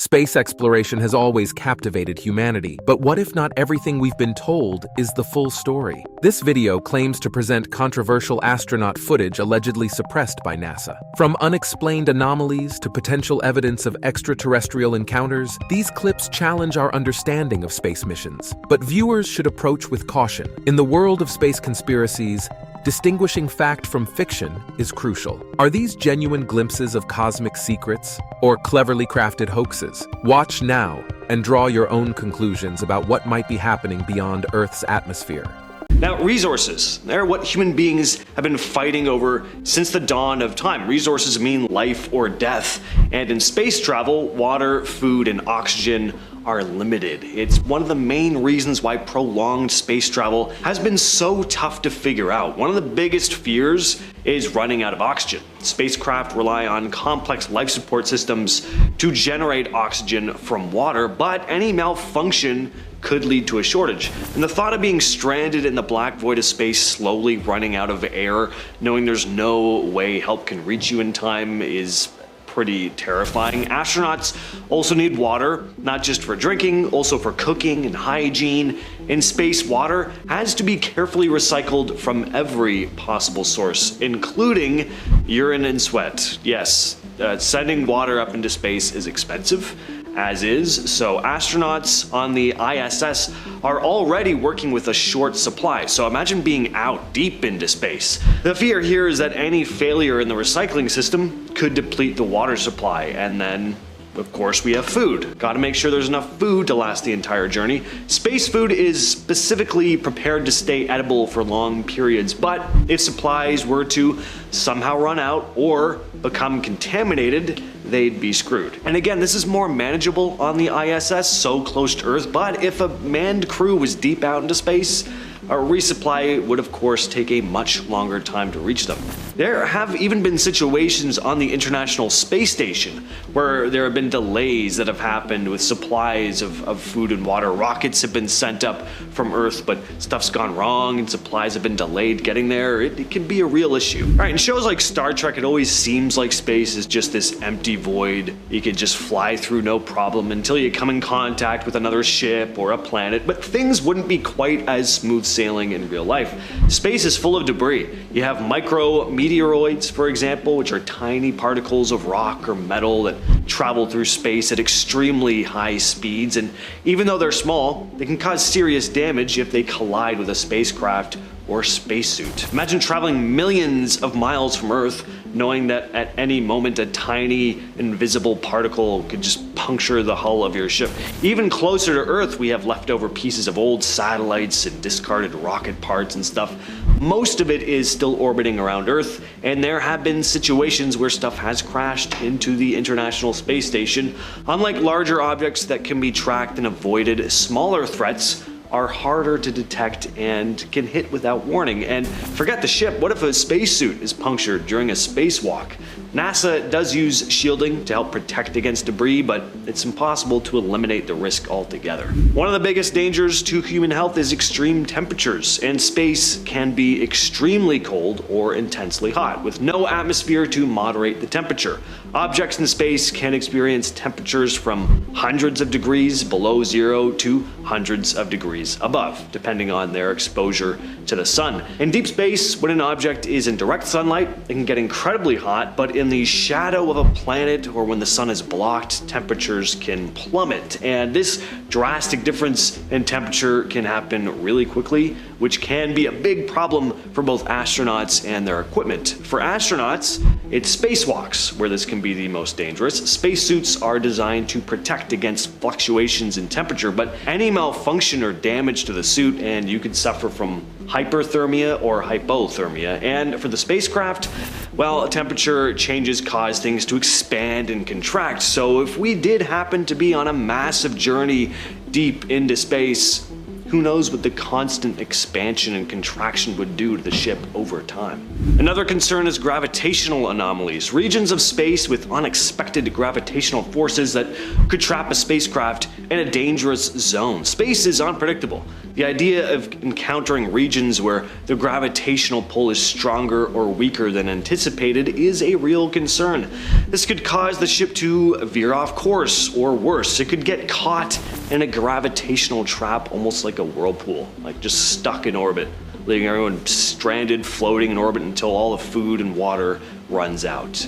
Space exploration has always captivated humanity, but what if not everything we've been told is the full story? This video claims to present controversial astronaut footage allegedly suppressed by NASA. From unexplained anomalies to potential evidence of extraterrestrial encounters, these clips challenge our understanding of space missions. But viewers should approach with caution. In the world of space conspiracies, distinguishing fact from fiction is crucial. Are these genuine glimpses of cosmic secrets or cleverly crafted hoaxes? Watch now and draw your own conclusions about what might be happening beyond Earth's atmosphere. Now, resources. They're what human beings have been fighting over since the dawn of time. Resources mean life or death. And in space travel, water, food, and oxygen are limited. It's one of the main reasons why prolonged space travel has been so tough to figure out. One of the biggest fears is running out of oxygen. Spacecraft rely on complex life support systems to generate oxygen from water, but any malfunction could lead to a shortage. And the thought of being stranded in the black void of space, slowly running out of air, knowing there's no way help can reach you in time, is pretty terrifying. Astronauts also need water, not just for drinking, also for cooking and hygiene. In space, water has to be carefully recycled from every possible source, including urine and sweat. Yes, sending water up into space is expensive, as is, so astronauts on the ISS are already working with a short supply, so imagine being out deep into space. The fear here is that any failure in the recycling system could deplete the water supply, and then of course we have food. Gotta make sure there's enough food to last the entire journey. Space food is specifically prepared to stay edible for long periods, but if supplies were to somehow run out or become contaminated, they'd be screwed. And again, this is more manageable on the ISS, so close to Earth, but if a manned crew was deep out into space, a resupply would of course take a much longer time to reach them. There have even been situations on the International Space Station where there have been delays that have happened with supplies of food and water. Rockets have been sent up from Earth, but stuff's gone wrong and supplies have been delayed getting there. It can be a real issue. All right, in shows like Star Trek, it always seems like space is just this empty void you could just fly through no problem until you come in contact with another ship or a planet, but things wouldn't be quite as smooth sailing in real life. Space is full of debris. You have micrometeoroids, for example, which are tiny particles of rock or metal that travel through space at extremely high speeds, and even though they're small, they can cause serious damage if they collide with a spacecraft or spacesuit. Imagine traveling millions of miles from Earth, knowing that at any moment a tiny invisible particle could just puncture the hull of your ship. Even closer to Earth, we have leftover pieces of old satellites and discarded rocket parts and stuff. Most of it is still orbiting around Earth, and there have been situations where stuff has crashed into the International Space Station. Unlike larger objects that can be tracked and avoided, smaller threats are harder to detect and can hit without warning. And forget the ship, what if a spacesuit is punctured during a spacewalk? NASA does use shielding to help protect against debris, but it's impossible to eliminate the risk altogether. One of the biggest dangers to human health is extreme temperatures, and space can be extremely cold or intensely hot, with no atmosphere to moderate the temperature. Objects in space can experience temperatures from hundreds of degrees below zero to hundreds of degrees above, depending on their exposure to the sun. In deep space, when an object is in direct sunlight, it can get incredibly hot, but in the shadow of a planet or when the sun is blocked, temperatures can plummet. And this drastic difference in temperature can happen really quickly, which can be a big problem for both astronauts and their equipment. For astronauts, it's spacewalks where this can be the most dangerous. Spacesuits are designed to protect against fluctuations in temperature, but any malfunction or damage to the suit and you could suffer from hyperthermia or hypothermia. And for the spacecraft, well, temperature changes cause things to expand and contract. So if we did happen to be on a massive journey deep into space, who knows what the constant expansion and contraction would do to the ship over time. Another concern is gravitational anomalies, regions of space with unexpected gravitational forces that could trap a spacecraft in a dangerous zone. Space is unpredictable. The idea of encountering regions where the gravitational pull is stronger or weaker than anticipated is a real concern. This could cause the ship to veer off course, or worse, it could get caught in a gravitational trap almost like a whirlpool, like just stuck in orbit, leaving everyone stranded, floating in orbit until all the food and water runs out.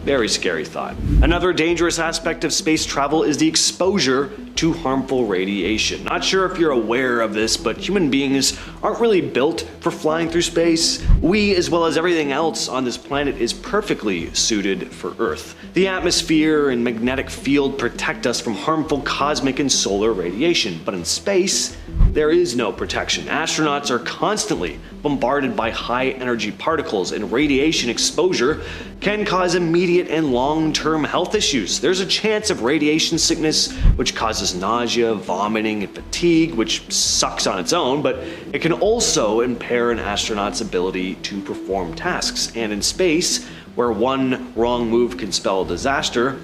Very scary thought. Another dangerous aspect of space travel is the exposure to harmful radiation. Not sure if you're aware of this, but human beings aren't really built for flying through space. We, as well as everything else on this planet, is perfectly suited for Earth. The atmosphere and magnetic field protect us from harmful cosmic and solar radiation, but in space, there is no protection. Astronauts are constantly bombarded by high-energy particles, and radiation exposure can cause immediate and long-term health issues. There's a chance of radiation sickness, which causes nausea, vomiting, and fatigue, which sucks on its own, but it can also impair an astronaut's ability to perform tasks. And in space, where one wrong move can spell disaster,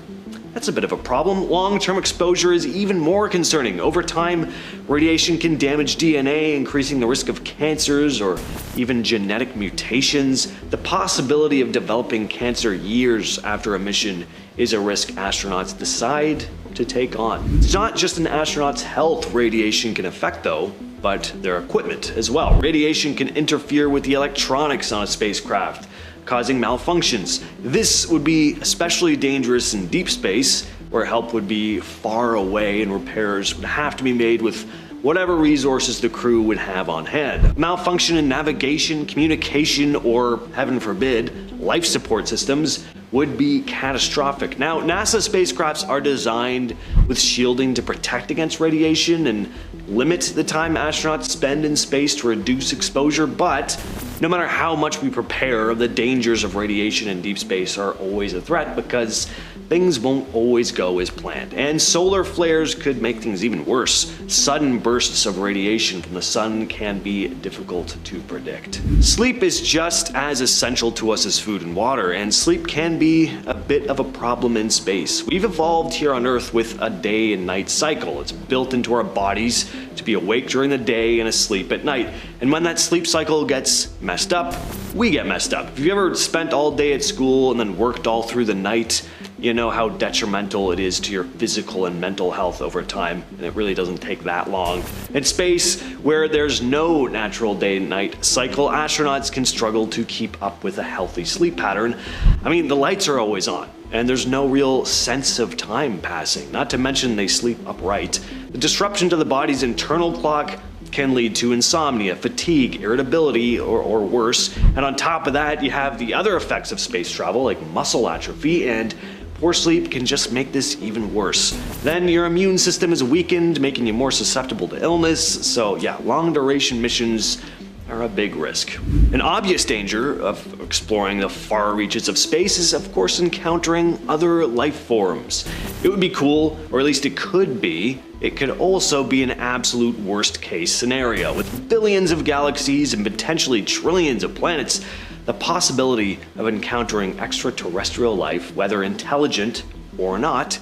that's a bit of a problem. Long-term exposure is even more concerning. Over time, radiation can damage DNA, increasing the risk of cancers or even genetic mutations. The possibility of developing cancer years after a mission is a risk astronauts decide to take on. It's not just an astronaut's health radiation can affect, though, but their equipment as well. Radiation can interfere with the electronics on a spacecraft, causing malfunctions. This would be especially dangerous in deep space, where help would be far away and repairs would have to be made with whatever resources the crew would have on hand. Malfunction in navigation, communication, or, heaven forbid, life support systems would be catastrophic. Now, NASA spacecrafts are designed with shielding to protect against radiation and limit the time astronauts spend in space to reduce exposure, but no matter how much we prepare, the dangers of radiation in deep space are always a threat because things won't always go as planned. And solar flares could make things even worse. Sudden bursts of radiation from the sun can be difficult to predict. Sleep is just as essential to us as food and water, and sleep can be a bit of a problem in space. We've evolved here on Earth with a day and night cycle. It's built into our bodies to be awake during the day and asleep at night. And when that sleep cycle gets messed up, we get messed up. If you ever spent all day at school and then worked all through the night, you know how detrimental it is to your physical and mental health over time, and it really doesn't take that long. In space, where there's no natural day-night cycle, astronauts can struggle to keep up with a healthy sleep pattern. I mean, the lights are always on, and there's no real sense of time passing, not to mention they sleep upright. The disruption to the body's internal clock can lead to insomnia, fatigue, irritability, or worse. And on top of that, you have the other effects of space travel, like muscle atrophy, and poor sleep can just make this even worse. Then your immune system is weakened, making you more susceptible to illness. So yeah, long duration missions are a big risk. An obvious danger of exploring the far reaches of space is, of course, encountering other life forms. It would be cool, or at least it could be. It could also be an absolute worst case scenario. With billions of galaxies and potentially trillions of planets, the possibility of encountering extraterrestrial life, whether intelligent or not,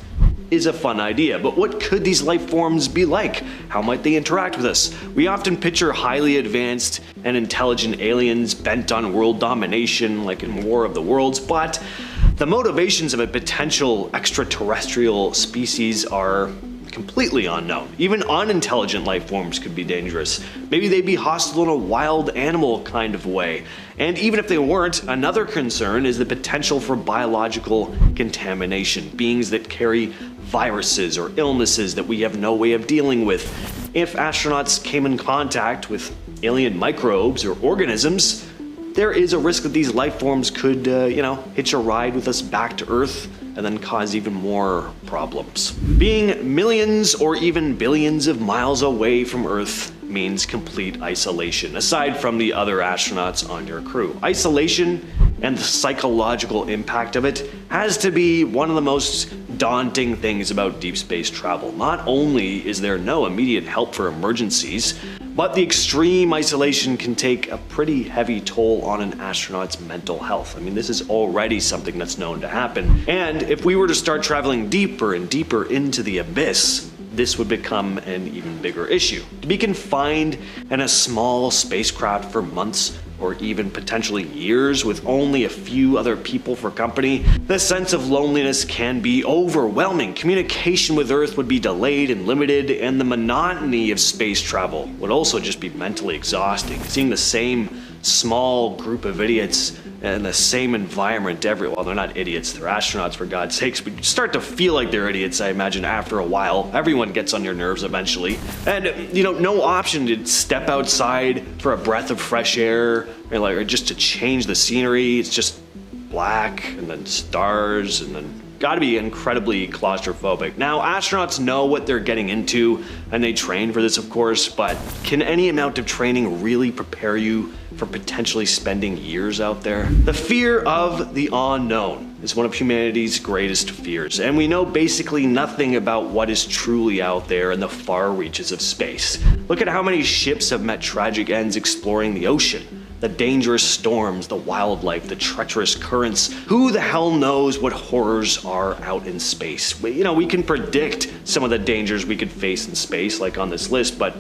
is a fun idea. But what could these life forms be like? How might they interact with us? We often picture highly advanced and intelligent aliens bent on world domination, like in War of the Worlds, but the motivations of a potential extraterrestrial species are completely unknown. Even unintelligent life forms could be dangerous. Maybe they'd be hostile in a wild animal kind of way. And even if they weren't, another concern is the potential for biological contamination, beings that carry viruses or illnesses that we have no way of dealing with. If astronauts came in contact with alien microbes or organisms, there is a risk that these life forms could, hitch a ride with us back to Earth and then cause even more problems. Being millions or even billions of miles away from Earth means complete isolation, aside from the other astronauts on your crew. Isolation and the psychological impact of it has to be one of the most daunting things about deep space travel. Not only is there no immediate help for emergencies, but the extreme isolation can take a pretty heavy toll on an astronaut's mental health. I mean, this is already something that's known to happen. And if we were to start traveling deeper and deeper into the abyss, this would become an even bigger issue. To be confined in a small spacecraft for months or even potentially years with only a few other people for company, the sense of loneliness can be overwhelming. Communication with Earth would be delayed and limited, and the monotony of space travel would also just be mentally exhausting. Seeing the same small group of idiots in the same environment well, they're not idiots, they're astronauts for God's sakes, but you start to feel like they're idiots, I imagine, after a while. Everyone gets on your nerves eventually. And, no option to step outside for a breath of fresh air, or just to change the scenery. It's just black, and then stars, and then gotta be incredibly claustrophobic. Now, astronauts know what they're getting into, and they train for this, of course, but can any amount of training really prepare you for potentially spending years out there? The fear of the unknown is one of humanity's greatest fears, and we know basically nothing about what is truly out there in the far reaches of space. Look at how many ships have met tragic ends exploring the ocean. The dangerous storms, the wildlife, the treacherous currents. Who the hell knows what horrors are out in space? We can predict some of the dangers we could face in space, like on this list, but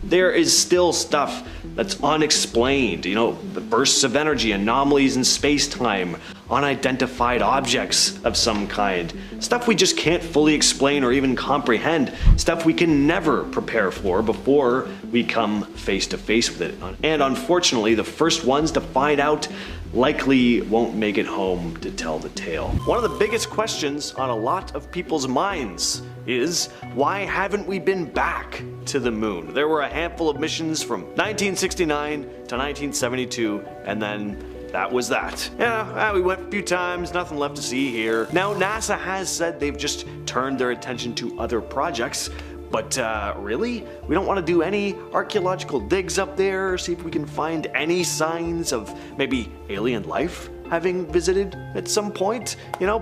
there is still stuff that's unexplained. The bursts of energy, anomalies in space-time, unidentified objects of some kind. Stuff we just can't fully explain or even comprehend. Stuff we can never prepare for before we come face to face with it. And unfortunately, the first ones to find out likely won't make it home to tell the tale. One of the biggest questions on a lot of people's minds is, why haven't we been back to the moon? There were a handful of missions from 1969 to 1972, and then that was that. Yeah, we went a few times, nothing left to see here. Now, NASA has said they've just turned their attention to other projects, but really? We don't want to do any archaeological digs up there, see if we can find any signs of maybe alien life having visited at some point?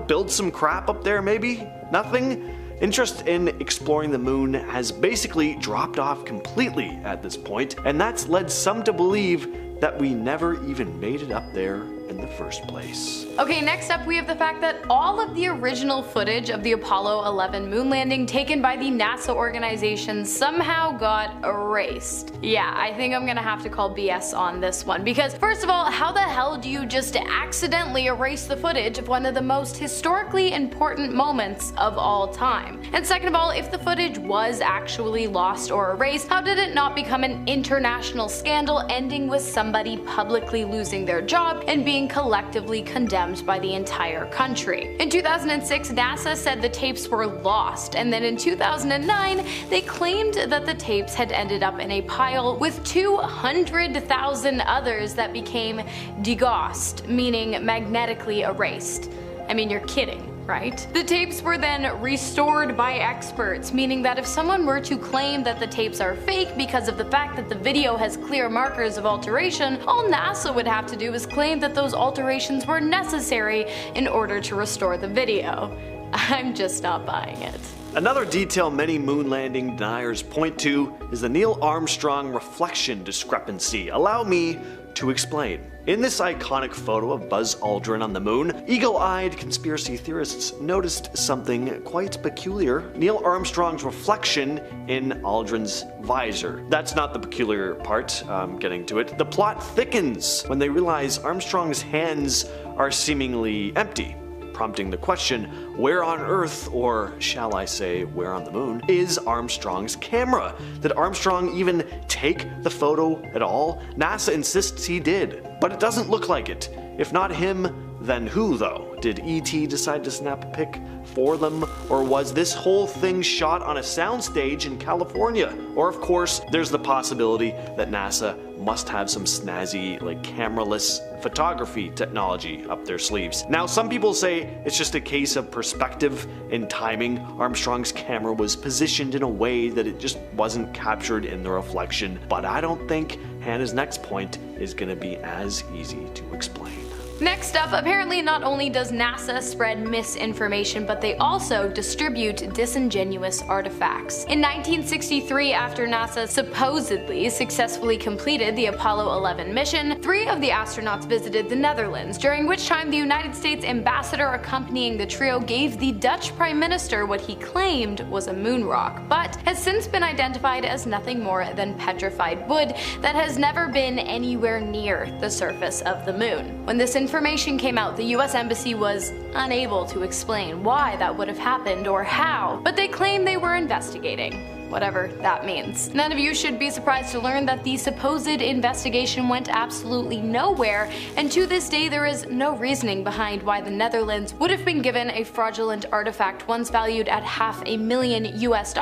Build some crap up there maybe? Nothing? Interest in exploring the moon has basically dropped off completely at this point, and that's led some to believe that we never even made it up there in the first place. Okay, next up we have the fact that all of the original footage of the Apollo 11 moon landing taken by the NASA organization somehow got erased. Yeah, I think I'm gonna have to call BS on this one, because first of all, how the hell do you just accidentally erase the footage of one of the most historically important moments of all time? And second of all, if the footage was actually lost or erased, how did it not become an international scandal, ending with somebody publicly losing their job and being collectively condemned by the entire country? In 2006, NASA said the tapes were lost, and then in 2009, they claimed that the tapes had ended up in a pile with 200,000 others that became degaussed, meaning magnetically erased. I mean, you're kidding, right? The tapes were then restored by experts, meaning that if someone were to claim that the tapes are fake because of the fact that the video has clear markers of alteration, all NASA would have to do is claim that those alterations were necessary in order to restore the video. I'm just not buying it. Another detail many moon landing deniers point to is the Neil Armstrong reflection discrepancy. Allow me to explain. In this iconic photo of Buzz Aldrin on the moon, eagle-eyed conspiracy theorists noticed something quite peculiar: Neil Armstrong's reflection in Aldrin's visor. That's not the peculiar part, I'm getting to it. The plot thickens when they realize Armstrong's hands are seemingly empty, prompting the question, where on Earth, or shall I say, where on the moon, is Armstrong's camera? Did Armstrong even take the photo at all? NASA insists he did, but it doesn't look like it. If not him, then who though? Did E.T. decide to snap a pic for them? Or was this whole thing shot on a soundstage in California? Or of course, there's the possibility that NASA must have some snazzy, camera-less photography technology up their sleeves. Now, some people say it's just a case of perspective and timing. Armstrong's camera was positioned in a way that it just wasn't captured in the reflection, but I don't think Hannah's next point is gonna be as easy to explain. Next up, apparently not only does NASA spread misinformation, but they also distribute disingenuous artifacts. In 1963, after NASA supposedly successfully completed the Apollo 11 mission, 3 of the astronauts visited the Netherlands, during which time the United States ambassador accompanying the trio gave the Dutch Prime Minister what he claimed was a moon rock, but has since been identified as nothing more than petrified wood that has never been anywhere near the surface of the moon. When this information came out, the US Embassy was unable to explain why that would have happened or how, but they claim they were investigating. Whatever that means. None of you should be surprised to learn that the supposed investigation went absolutely nowhere, and to this day there is no reasoning behind why the Netherlands would have been given a fraudulent artifact once valued at $500,000 US,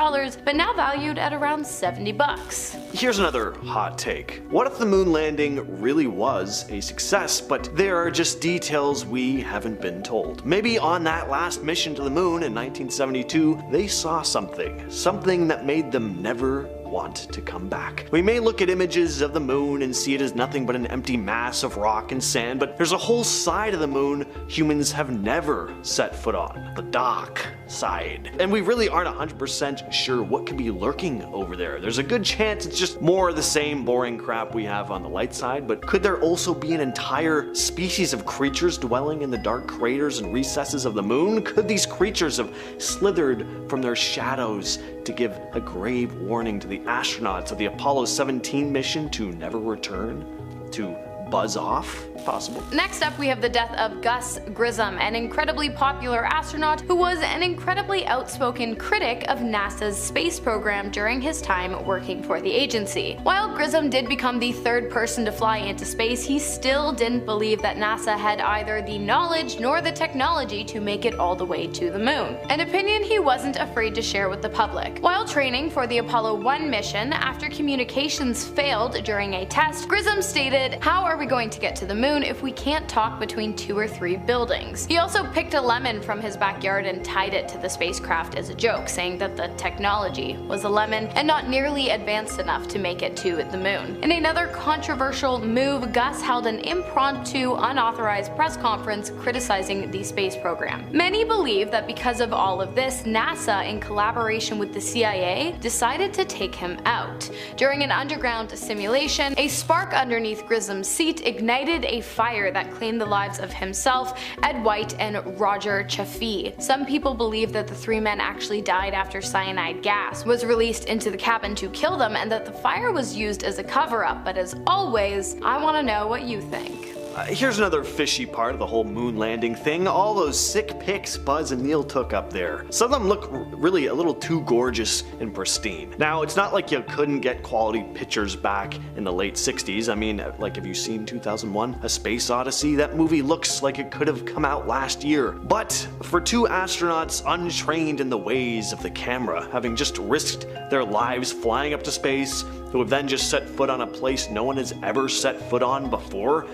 but now valued at around $70. Here's another hot take. What if the moon landing really was a success, but there are just details we haven't been told? Maybe on that last mission to the moon in 1972, they saw something that made them never want to come back. We may look at images of the moon and see it as nothing but an empty mass of rock and sand, but there's a whole side of the moon humans have never set foot on, the dark side. And we really aren't 100% sure what could be lurking over there. There's a good chance it's just more of the same boring crap we have on the light side, but could there also be an entire species of creatures dwelling in the dark craters and recesses of the moon? Could these creatures have slithered from their shadows to give a grave warning to the astronauts of the Apollo 17 mission to never return? To buzz off? Possible. Next up, we have the death of Gus Grissom, an incredibly popular astronaut who was an incredibly outspoken critic of NASA's space program during his time working for the agency. While Grissom did become the 3rd person to fly into space, he still didn't believe that NASA had either the knowledge nor the technology to make it all the way to the moon, an opinion he wasn't afraid to share with the public. While training for the Apollo 1 mission, after communications failed during a test, Grissom stated, "How are we going to get to the moon if we can't talk between 2 or 3 buildings?" He also picked a lemon from his backyard and tied it to the spacecraft as a joke, saying that the technology was a lemon and not nearly advanced enough to make it to the moon. In another controversial move, Gus held an impromptu, unauthorized press conference criticizing the space program. Many believe that because of all of this, NASA, in collaboration with the CIA, decided to take him out. During an underground simulation, a spark underneath Grissom's seat ignited a fire that claimed the lives of himself, Ed White, and Roger Chaffee. Some people believe that the 3 men actually died after cyanide gas was released into the cabin to kill them, and that the fire was used as a cover-up, but as always, I want to know what you think. Here's another fishy part of the whole moon landing thing. All those sick pics Buzz and Neil took up there. Some of them look really a little too gorgeous and pristine. Now, it's not like you couldn't get quality pictures back in the late 60s. I mean, like, have you seen 2001: A Space Odyssey? That movie looks like it could have come out last year. But for 2 astronauts untrained in the ways of the camera, having just risked their lives flying up to space, who have then just set foot on a place no one has ever set foot on before,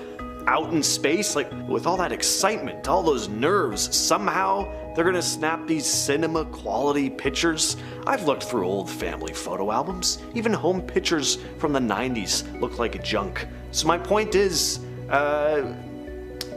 out in space, like, with all that excitement, all those nerves, somehow they're gonna snap these cinema quality pictures. I've looked through old family photo albums. Even home pictures from the 90s look like junk. So my point is,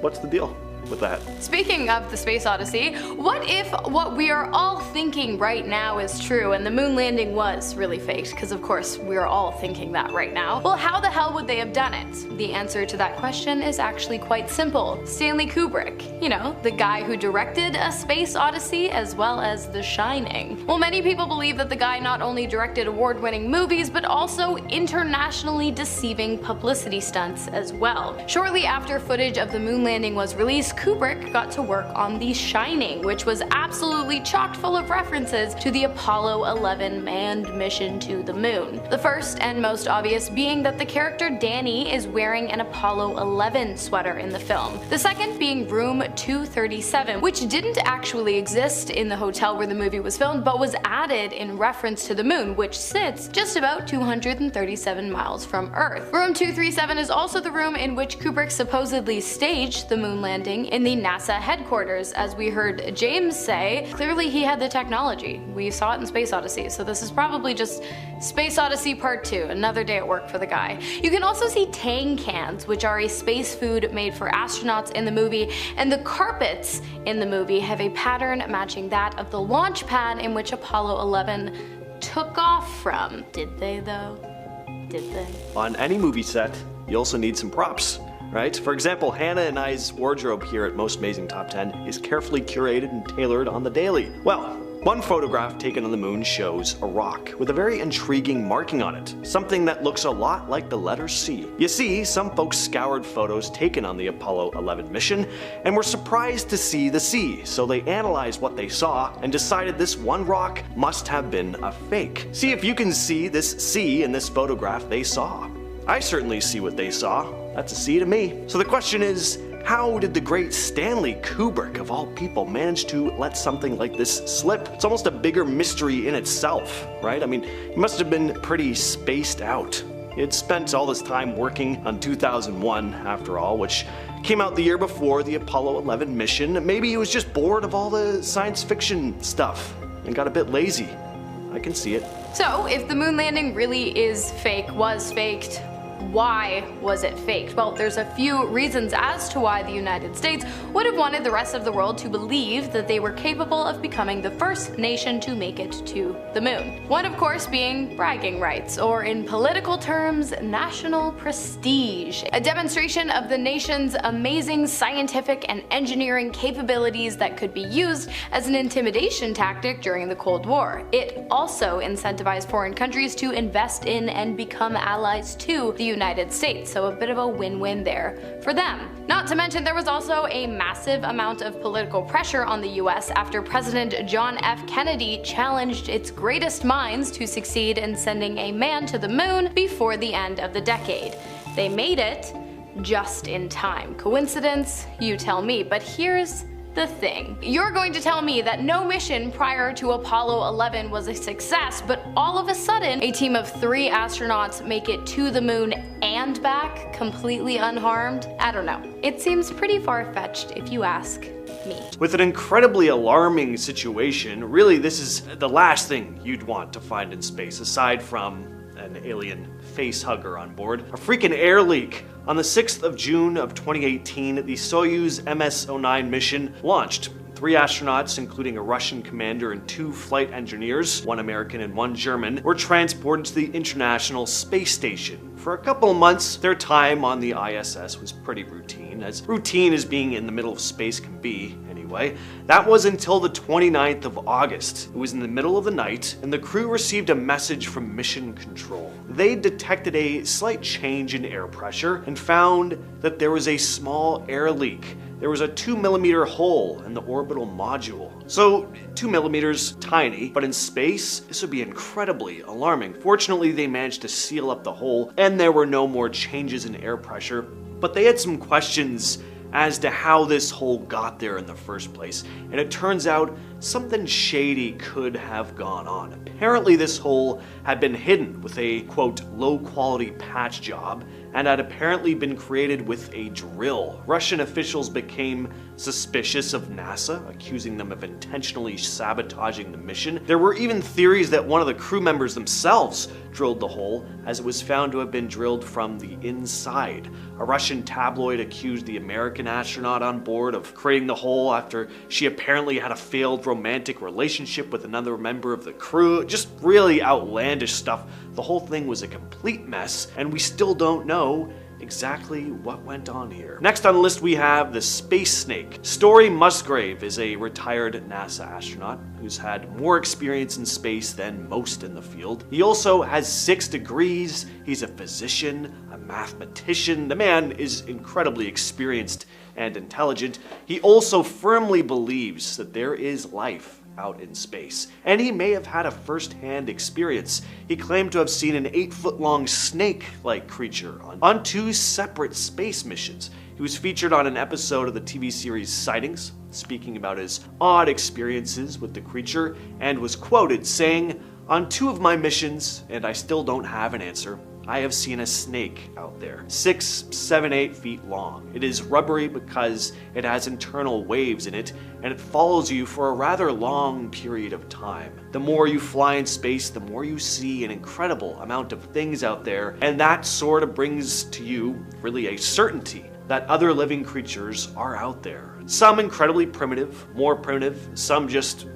what's the deal with that? Speaking of the Space Odyssey, what if what we are all thinking right now is true and the moon landing was really faked? Because of course we are all thinking that right now. Well, how the hell would they have done it? The answer to that question is actually quite simple. Stanley Kubrick. You know, the guy who directed A Space Odyssey as well as The Shining. Well, many people believe that the guy not only directed award-winning movies, but also internationally deceiving publicity stunts as well. Shortly after footage of the moon landing was released, Kubrick got to work on The Shining, which was absolutely chock full of references to the Apollo 11 manned mission to the moon. The first and most obvious being that the character Danny is wearing an Apollo 11 sweater in the film. The second being room 237, which didn't actually exist in the hotel where the movie was filmed, but was added in reference to the moon, which sits just about 237 miles from Earth. Room 237 is also the room in which Kubrick supposedly staged the moon landing happening in the NASA headquarters. As we heard James say, clearly he had the technology. We saw it in Space Odyssey, so this is probably just Space Odyssey Part 2, another day at work for the guy. You can also see Tang cans, which are a space food made for astronauts in the movie, and the carpets in the movie have a pattern matching that of the launch pad in which Apollo 11 took off from. Did they though? Did they? On any movie set, you also need some props, right? For example, Hannah and I's wardrobe here at Most Amazing Top 10 is carefully curated and tailored on the daily. Well, one photograph taken on the moon shows a rock with a very intriguing marking on it, something that looks a lot like the letter C. You see, some folks scoured photos taken on the Apollo 11 mission and were surprised to see the C, so they analyzed what they saw and decided this one rock must have been a fake. See if you can see this C in this photograph they saw. I certainly see what they saw. That's a C to me. So the question is, how did the great Stanley Kubrick, of all people, manage to let something like this slip? It's almost a bigger mystery in itself, right? I mean, he must have been pretty spaced out. He had spent all this time working on 2001, after all, which came out the year before the Apollo 11 mission. Maybe he was just bored of all the science fiction stuff and got a bit lazy. I can see it. So, if the moon landing really was faked, why was it faked? Well, there's a few reasons as to why the United States would have wanted the rest of the world to believe that they were capable of becoming the first nation to make it to the moon. One, of course, being bragging rights, or in political terms, national prestige. A demonstration of the nation's amazing scientific and engineering capabilities that could be used as an intimidation tactic during the Cold War. It also incentivized foreign countries to invest in and become allies to the United States, so a bit of a win-win there for them. Not to mention, there was also a massive amount of political pressure on the US after President John F. Kennedy challenged its greatest minds to succeed in sending a man to the moon before the end of the decade. They made it just in time. Coincidence? You tell me, but here's the thing. You're going to tell me that no mission prior to Apollo 11 was a success, but all of a sudden, a team of 3 astronauts make it to the moon and back completely unharmed? I don't know. It seems pretty far-fetched if you ask me. With an incredibly alarming situation, really this is the last thing you'd want to find in space, aside from an alien face hugger on board. A freaking air leak. On the 6th of June of 2018, the Soyuz MS-09 mission launched. 3 astronauts, including a Russian commander and 2 flight engineers, 1 American and 1 German, were transported to the International Space Station. For a couple of months, their time on the ISS was pretty routine as being in the middle of space can be, anyway. That was until the 29th of August. It was in the middle of the night, and the crew received a message from Mission Control. They detected a slight change in air pressure and found that there was a small air leak. There was a 2mm hole in the orbital module. So 2mm, tiny, but in space, this would be incredibly alarming. Fortunately, they managed to seal up the hole and there were no more changes in air pressure, but they had some questions as to how this hole got there in the first place, and it turns out something shady could have gone on. Apparently this hole had been hidden with a, quote, low-quality patch job, and had apparently been created with a drill. Russian officials became suspicious of NASA, accusing them of intentionally sabotaging the mission. There were even theories that one of the crew members themselves drilled the hole, as it was found to have been drilled from the inside. A Russian tabloid accused the American astronaut on board of creating the hole after she apparently had a failed romantic relationship with another member of the crew. Just really outlandish stuff. The whole thing was a complete mess, and we still don't know exactly what went on here. Next on the list we have the Space Snake. Story Musgrave is a retired NASA astronaut who's had more experience in space than most in the field. He also has 6 degrees, he's a physician, a mathematician. The man is incredibly experienced and intelligent. He also firmly believes that there is life out in space, and he may have had a first-hand experience. He claimed to have seen an 8-foot-long snake-like creature on 2 separate space missions. He was featured on an episode of the TV series Sightings, speaking about his odd experiences with the creature, and was quoted saying, "On 2 of my missions, and I still don't have an answer, I have seen a snake out there, 6, 7, 8 feet long. It is rubbery because it has internal waves in it, and it follows you for a rather long period of time. The more you fly in space, the more you see an incredible amount of things out there, and that sort of brings to you really a certainty that other living creatures are out there. Some incredibly primitive, more primitive, some just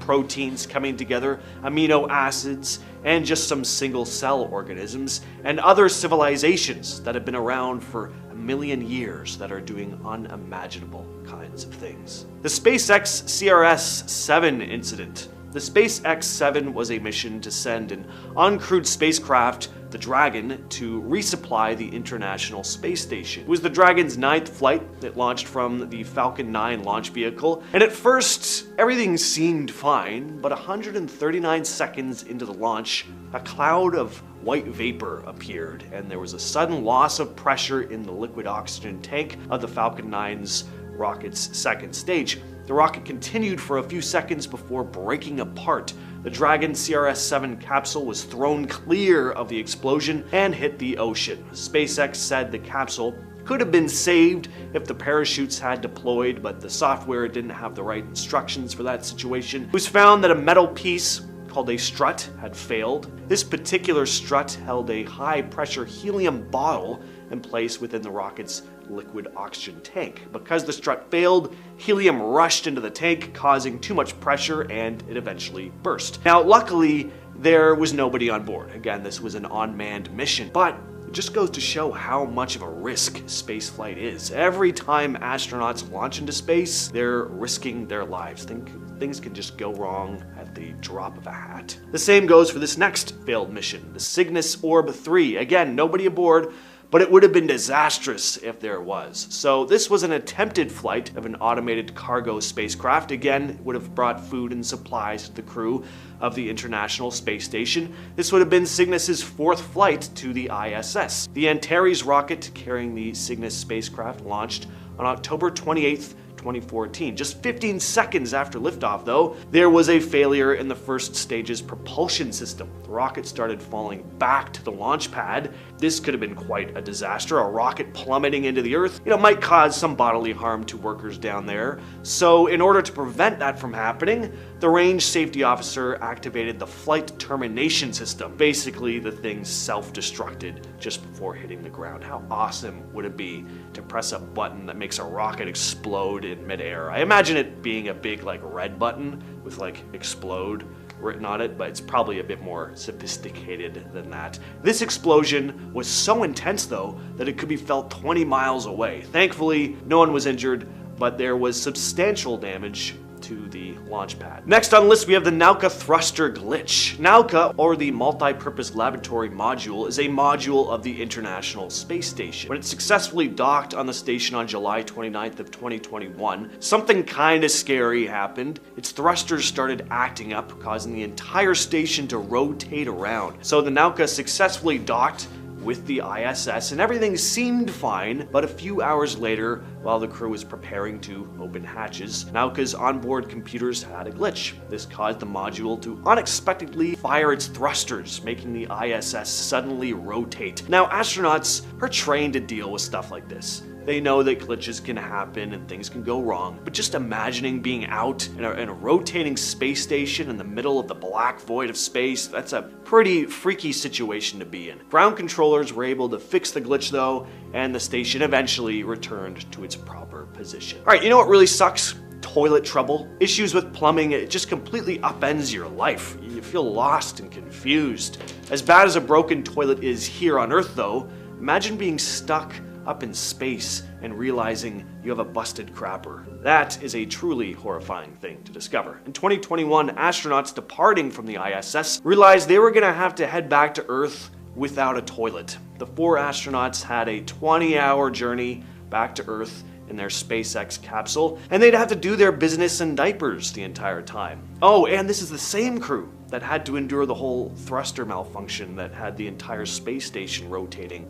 proteins coming together, amino acids, and just some single cell organisms, and other civilizations that have been around for a million years that are doing unimaginable kinds of things. The SpaceX CRS-7 incident. The SpaceX 7 was a mission to send an uncrewed spacecraft, the Dragon, to resupply the International Space Station. It was the Dragon's 9th flight. It launched from the Falcon 9 launch vehicle, and at first, everything seemed fine, but 139 seconds into the launch, a cloud of white vapor appeared, and there was a sudden loss of pressure in the liquid oxygen tank of the Falcon 9's rocket's second stage. The rocket continued for a few seconds before breaking apart. The Dragon CRS-7 capsule was thrown clear of the explosion and hit the ocean. SpaceX said the capsule could have been saved if the parachutes had deployed, but the software didn't have the right instructions for that situation. It was found that a metal piece called a strut had failed. This particular strut held a high-pressure helium bottle in place within the rocket's liquid oxygen tank. Because the strut failed, helium rushed into the tank, causing too much pressure, and it eventually burst. Now, luckily, there was nobody on board. Again, this was an unmanned mission, but it just goes to show how much of a risk spaceflight is. Every time astronauts launch into space, they're risking their lives. Things can just go wrong at the drop of a hat. The same goes for this next failed mission, the Cygnus Orb-3. Again, nobody aboard, but it would have been disastrous if there was. So this was an attempted flight of an automated cargo spacecraft. Again, it would have brought food and supplies to the crew of the International Space Station. This would have been Cygnus's 4th flight to the ISS. The Antares rocket carrying the Cygnus spacecraft launched on October 28th, 2014. Just 15 seconds after liftoff, though, there was a failure in the first stage's propulsion system. The rocket started falling back to the launch pad. This could have been quite a disaster. A rocket plummeting into the Earth, might cause some bodily harm to workers down there. So in order to prevent that from happening, the range safety officer activated the flight termination system. Basically, the thing self-destructed just before hitting the ground. How awesome would it be to press a button that makes a rocket explode in midair? I imagine it being a big red button with explode written on it, but it's probably a bit more sophisticated than that. This explosion was so intense though that it could be felt 20 miles away. Thankfully, no one was injured, but there was substantial damage to the launch pad. Next on the list, we have the Nauka thruster glitch. Nauka, or the Multi-Purpose Laboratory Module, is a module of the International Space Station. When it successfully docked on the station on July 29th of 2021, something kinda scary happened. Its thrusters started acting up, causing the entire station to rotate around. So the Nauka successfully docked with the ISS, and everything seemed fine, but a few hours later, while the crew was preparing to open hatches, Nauka's onboard computers had a glitch. This caused the module to unexpectedly fire its thrusters, making the ISS suddenly rotate. Now, astronauts are trained to deal with stuff like this. They know that glitches can happen and things can go wrong, but just imagining being out in a rotating space station in the middle of the black void of space, that's a pretty freaky situation to be in. Ground controllers were able to fix the glitch though, and the station eventually returned to its proper position. Alright, you know what really sucks? Toilet trouble. Issues with plumbing, it just completely upends your life. You feel lost and confused. As bad as a broken toilet is here on Earth though, imagine being stuck up in space and realizing you have a busted crapper. That is a truly horrifying thing to discover. In 2021, astronauts departing from the ISS realized they were going to have to head back to Earth without a toilet. The 4 astronauts had a 20-hour journey back to Earth in their SpaceX capsule, and they'd have to do their business in diapers the entire time. Oh, and this is the same crew that had to endure the whole thruster malfunction that had the entire space station rotating,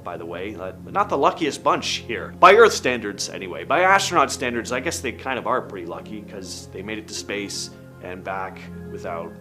by the way. Not the luckiest bunch here. By Earth standards, anyway. By astronaut standards, I guess they kind of are pretty lucky, because they made it to space and back without,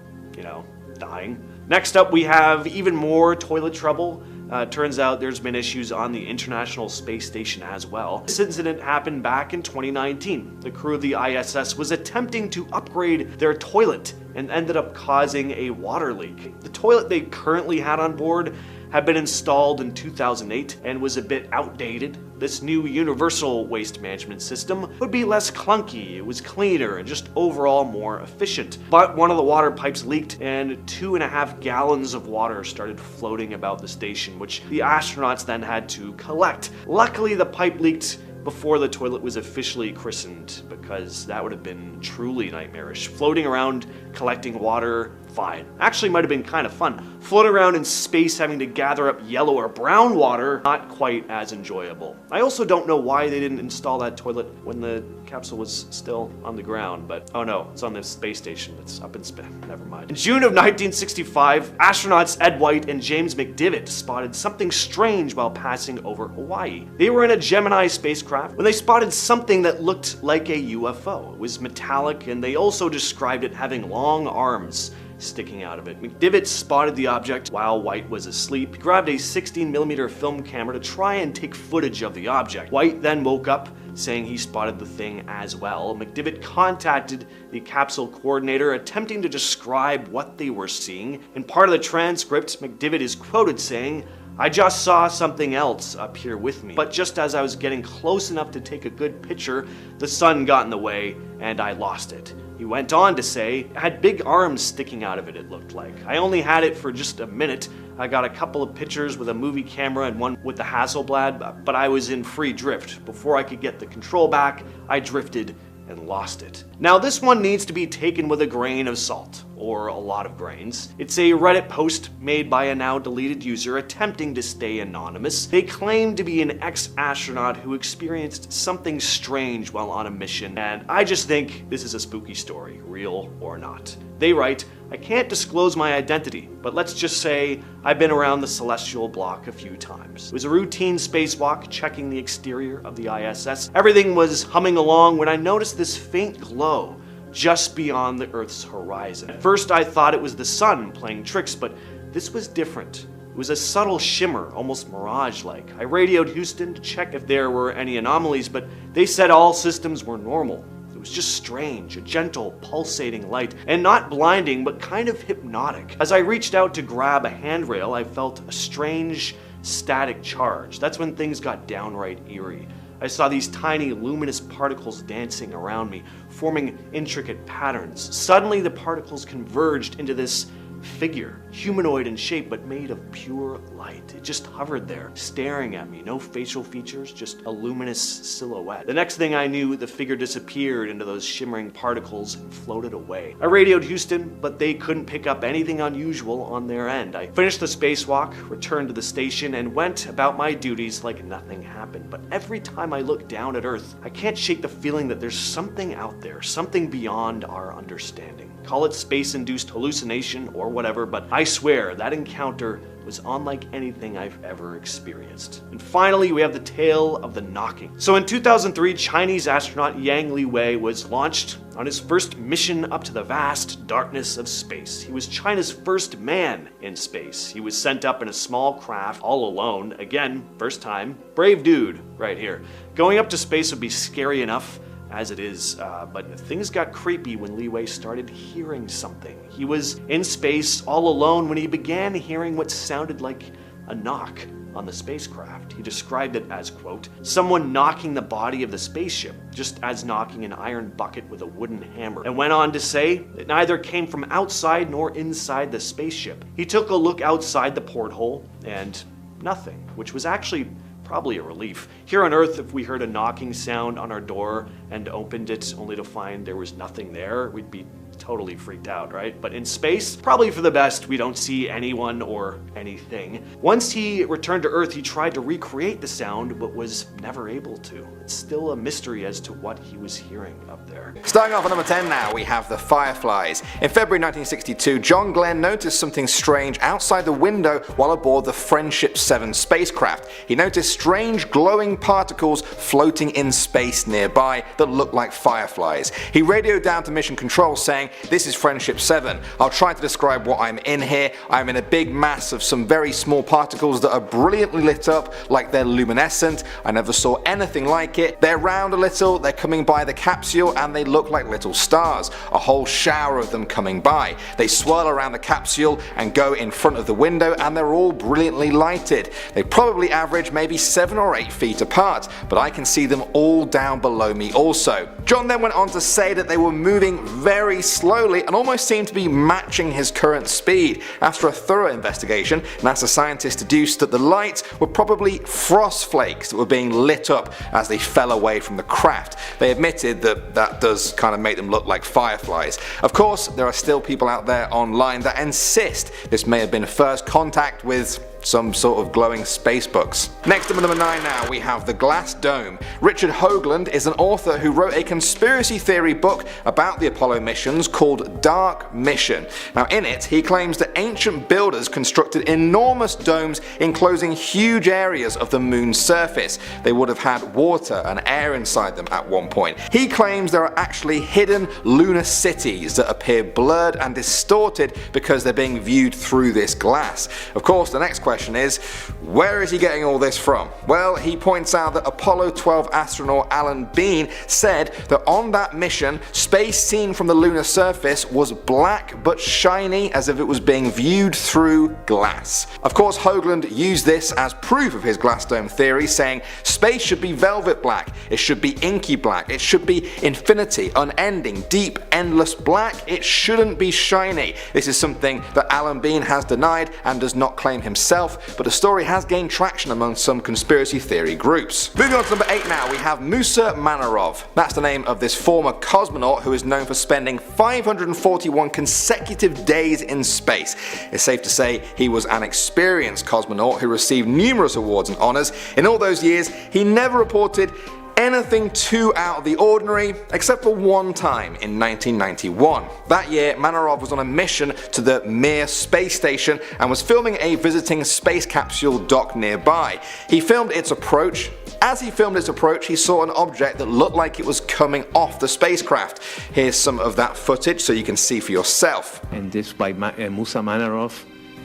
dying. Next up, we have even more toilet trouble. Turns out there's been issues on the International Space Station as well. This incident happened back in 2019. The crew of the ISS was attempting to upgrade their toilet and ended up causing a water leak. The toilet they currently had on board had been installed in 2008 and was a bit outdated. This new universal waste management system would be less clunky, it was cleaner, and just overall more efficient. But one of the water pipes leaked and 2.5 gallons of water started floating about the station, which the astronauts then had to collect. Luckily, the pipe leaked before the toilet was officially christened, because that would have been truly nightmarish. Floating around, collecting water, fine. Actually might have been kind of fun. Floating around in space having to gather up yellow or brown water, not quite as enjoyable. I also don't know why they didn't install that toilet when the capsule was still on the ground, but oh no, it's on the space station. It's up in space. Never mind. In June of 1965, astronauts Ed White and James McDivitt spotted something strange while passing over Hawaii. They were in a Gemini spacecraft when they spotted something that looked like a UFO. It was metallic, and they also described it having long arms sticking out of it. McDivitt spotted the object while White was asleep. He grabbed a 16mm film camera to try and take footage of the object. White then woke up saying he spotted the thing as well. McDivitt contacted the capsule coordinator attempting to describe what they were seeing. In part of the transcript, McDivitt is quoted saying, "I just saw something else up here with me, but just as I was getting close enough to take a good picture, the sun got in the way and I lost it." He went on to say, "It had big arms sticking out of it, it looked like. I only had it for just a minute. I got a couple of pictures with a movie camera and one with the Hasselblad, but I was in free drift. Before I could get the control back, I drifted and lost it." Now this one needs to be taken with a grain of salt, or a lot of grains. It's a Reddit post made by a now deleted user attempting to stay anonymous. They claim to be an ex-astronaut who experienced something strange while on a mission, and I just think this is a spooky story, real or not. They write, "I can't disclose my identity, but let's just say I've been around the celestial block a few times. It was a routine spacewalk checking the exterior of the ISS. Everything was humming along when I noticed this faint glow just beyond the Earth's horizon. At first I thought it was the sun playing tricks, but this was different. It was a subtle shimmer, almost mirage-like. I radioed Houston to check if there were any anomalies, but they said all systems were normal. It was just strange, a gentle, pulsating light, and not blinding, but kind of hypnotic. As I reached out to grab a handrail, I felt a strange, static charge. That's when things got downright eerie. I saw these tiny, luminous particles dancing around me, forming intricate patterns. Suddenly, the particles converged into this figure, humanoid in shape, but made of pure light. It just hovered there, staring at me. No facial features, just a luminous silhouette. The next thing I knew, the figure disappeared into those shimmering particles and floated away. I radioed Houston, but they couldn't pick up anything unusual on their end. I finished the spacewalk, returned to the station, and went about my duties like nothing happened. But every time I look down at Earth, I can't shake the feeling that there's something out there, something beyond our understanding. Call it space-induced hallucination or whatever, but I swear that encounter was unlike anything I've ever experienced. And finally, we have the tale of the knocking. So in 2003, Chinese astronaut Yang Liwei was launched on his first mission up to the vast darkness of space. He was China's first man in space. He was sent up in a small craft all alone. Again, first time. Brave dude right here. Going up to space would be scary enough as it is, but things got creepy when Liwei started hearing something. He was in space all alone when he began hearing what sounded like a knock on the spacecraft. He described it as, quote, "someone knocking the body of the spaceship, just as knocking an iron bucket with a wooden hammer," and went on to say it neither came from outside nor inside the spaceship. He took a look outside the porthole and nothing, which was actually probably a relief. Here on Earth, if we heard a knocking sound on our door and opened it only to find there was nothing there, we'd be totally freaked out, right? But in space, probably for the best, we don't see anyone or anything. Once he returned to Earth, he tried to recreate the sound, but was never able to. It's still a mystery as to what he was hearing up there. Starting off at number 10 now, we have the fireflies. In February 1962, John Glenn noticed something strange outside the window while aboard the Friendship 7 spacecraft. He noticed strange glowing particles floating in space nearby that looked like fireflies. He radioed down to mission control saying this is Friendship 7. I'll try to describe what I'm in here. I'm in a big mass of some very small particles that are brilliantly lit up like they're luminescent. I never saw anything like it. They're round a little, they're coming by the capsule, and they look like little stars. A whole shower of them coming by. They swirl around the capsule and go in front of the window, and they're all brilliantly lighted. They probably average maybe 7 or 8 feet apart, but I can see them all down below me also. John then went on to say that they were moving very slowly and almost seemed to be matching his current speed. After a thorough investigation, NASA scientists deduced that the lights were probably frost flakes that were being lit up as they fell away from the craft. They admitted that that does kind of make them look like fireflies. Of course, there are still people out there online that insist this may have been first contact with some sort of glowing space bugs. Next up at number 9 now, we have the Glass Dome. Richard Hoagland is an author who wrote a conspiracy theory book about the Apollo missions called Dark Mission. Now in it, he claims that ancient builders constructed enormous domes enclosing huge areas of the moon's surface. They would have had water and air inside them at one point. He claims there are actually hidden lunar cities that appear blurred and distorted because they're being viewed through this glass. Of course, the next question is, where is he getting all this from? Well, he points out that Apollo 12 astronaut Alan Bean said that on that mission, space seen from the lunar surface was black but shiny as if it was being viewed through glass. Of course, Hoagland used this as proof of his glass dome theory, saying space should be velvet black, it should be inky black, it should be infinity, unending, deep, endless black, it shouldn't be shiny. This is something that Alan Bean has denied and does not claim himself, but the story has gained traction among some conspiracy theory groups. Moving on to number 8 now, we have Musa Manarov. That's the name of this former cosmonaut who is known for spending 541 consecutive days in space. It's safe to say he was an experienced cosmonaut who received numerous awards and honours. In all those years, he never reported anything too out of the ordinary, except for one time in 1991. That year, Manarov was on a mission to the Mir space station and was filming a visiting space capsule dock nearby. He filmed its approach. As he filmed its approach, he saw an object that looked like it was coming off the spacecraft. Here's some of that footage so you can see for yourself. And this by Musa Manarov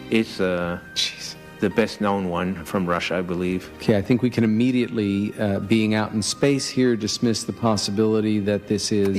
is the best known one from Russia, I believe. Okay, I think we can immediately, being out in space here, dismiss the possibility that this is,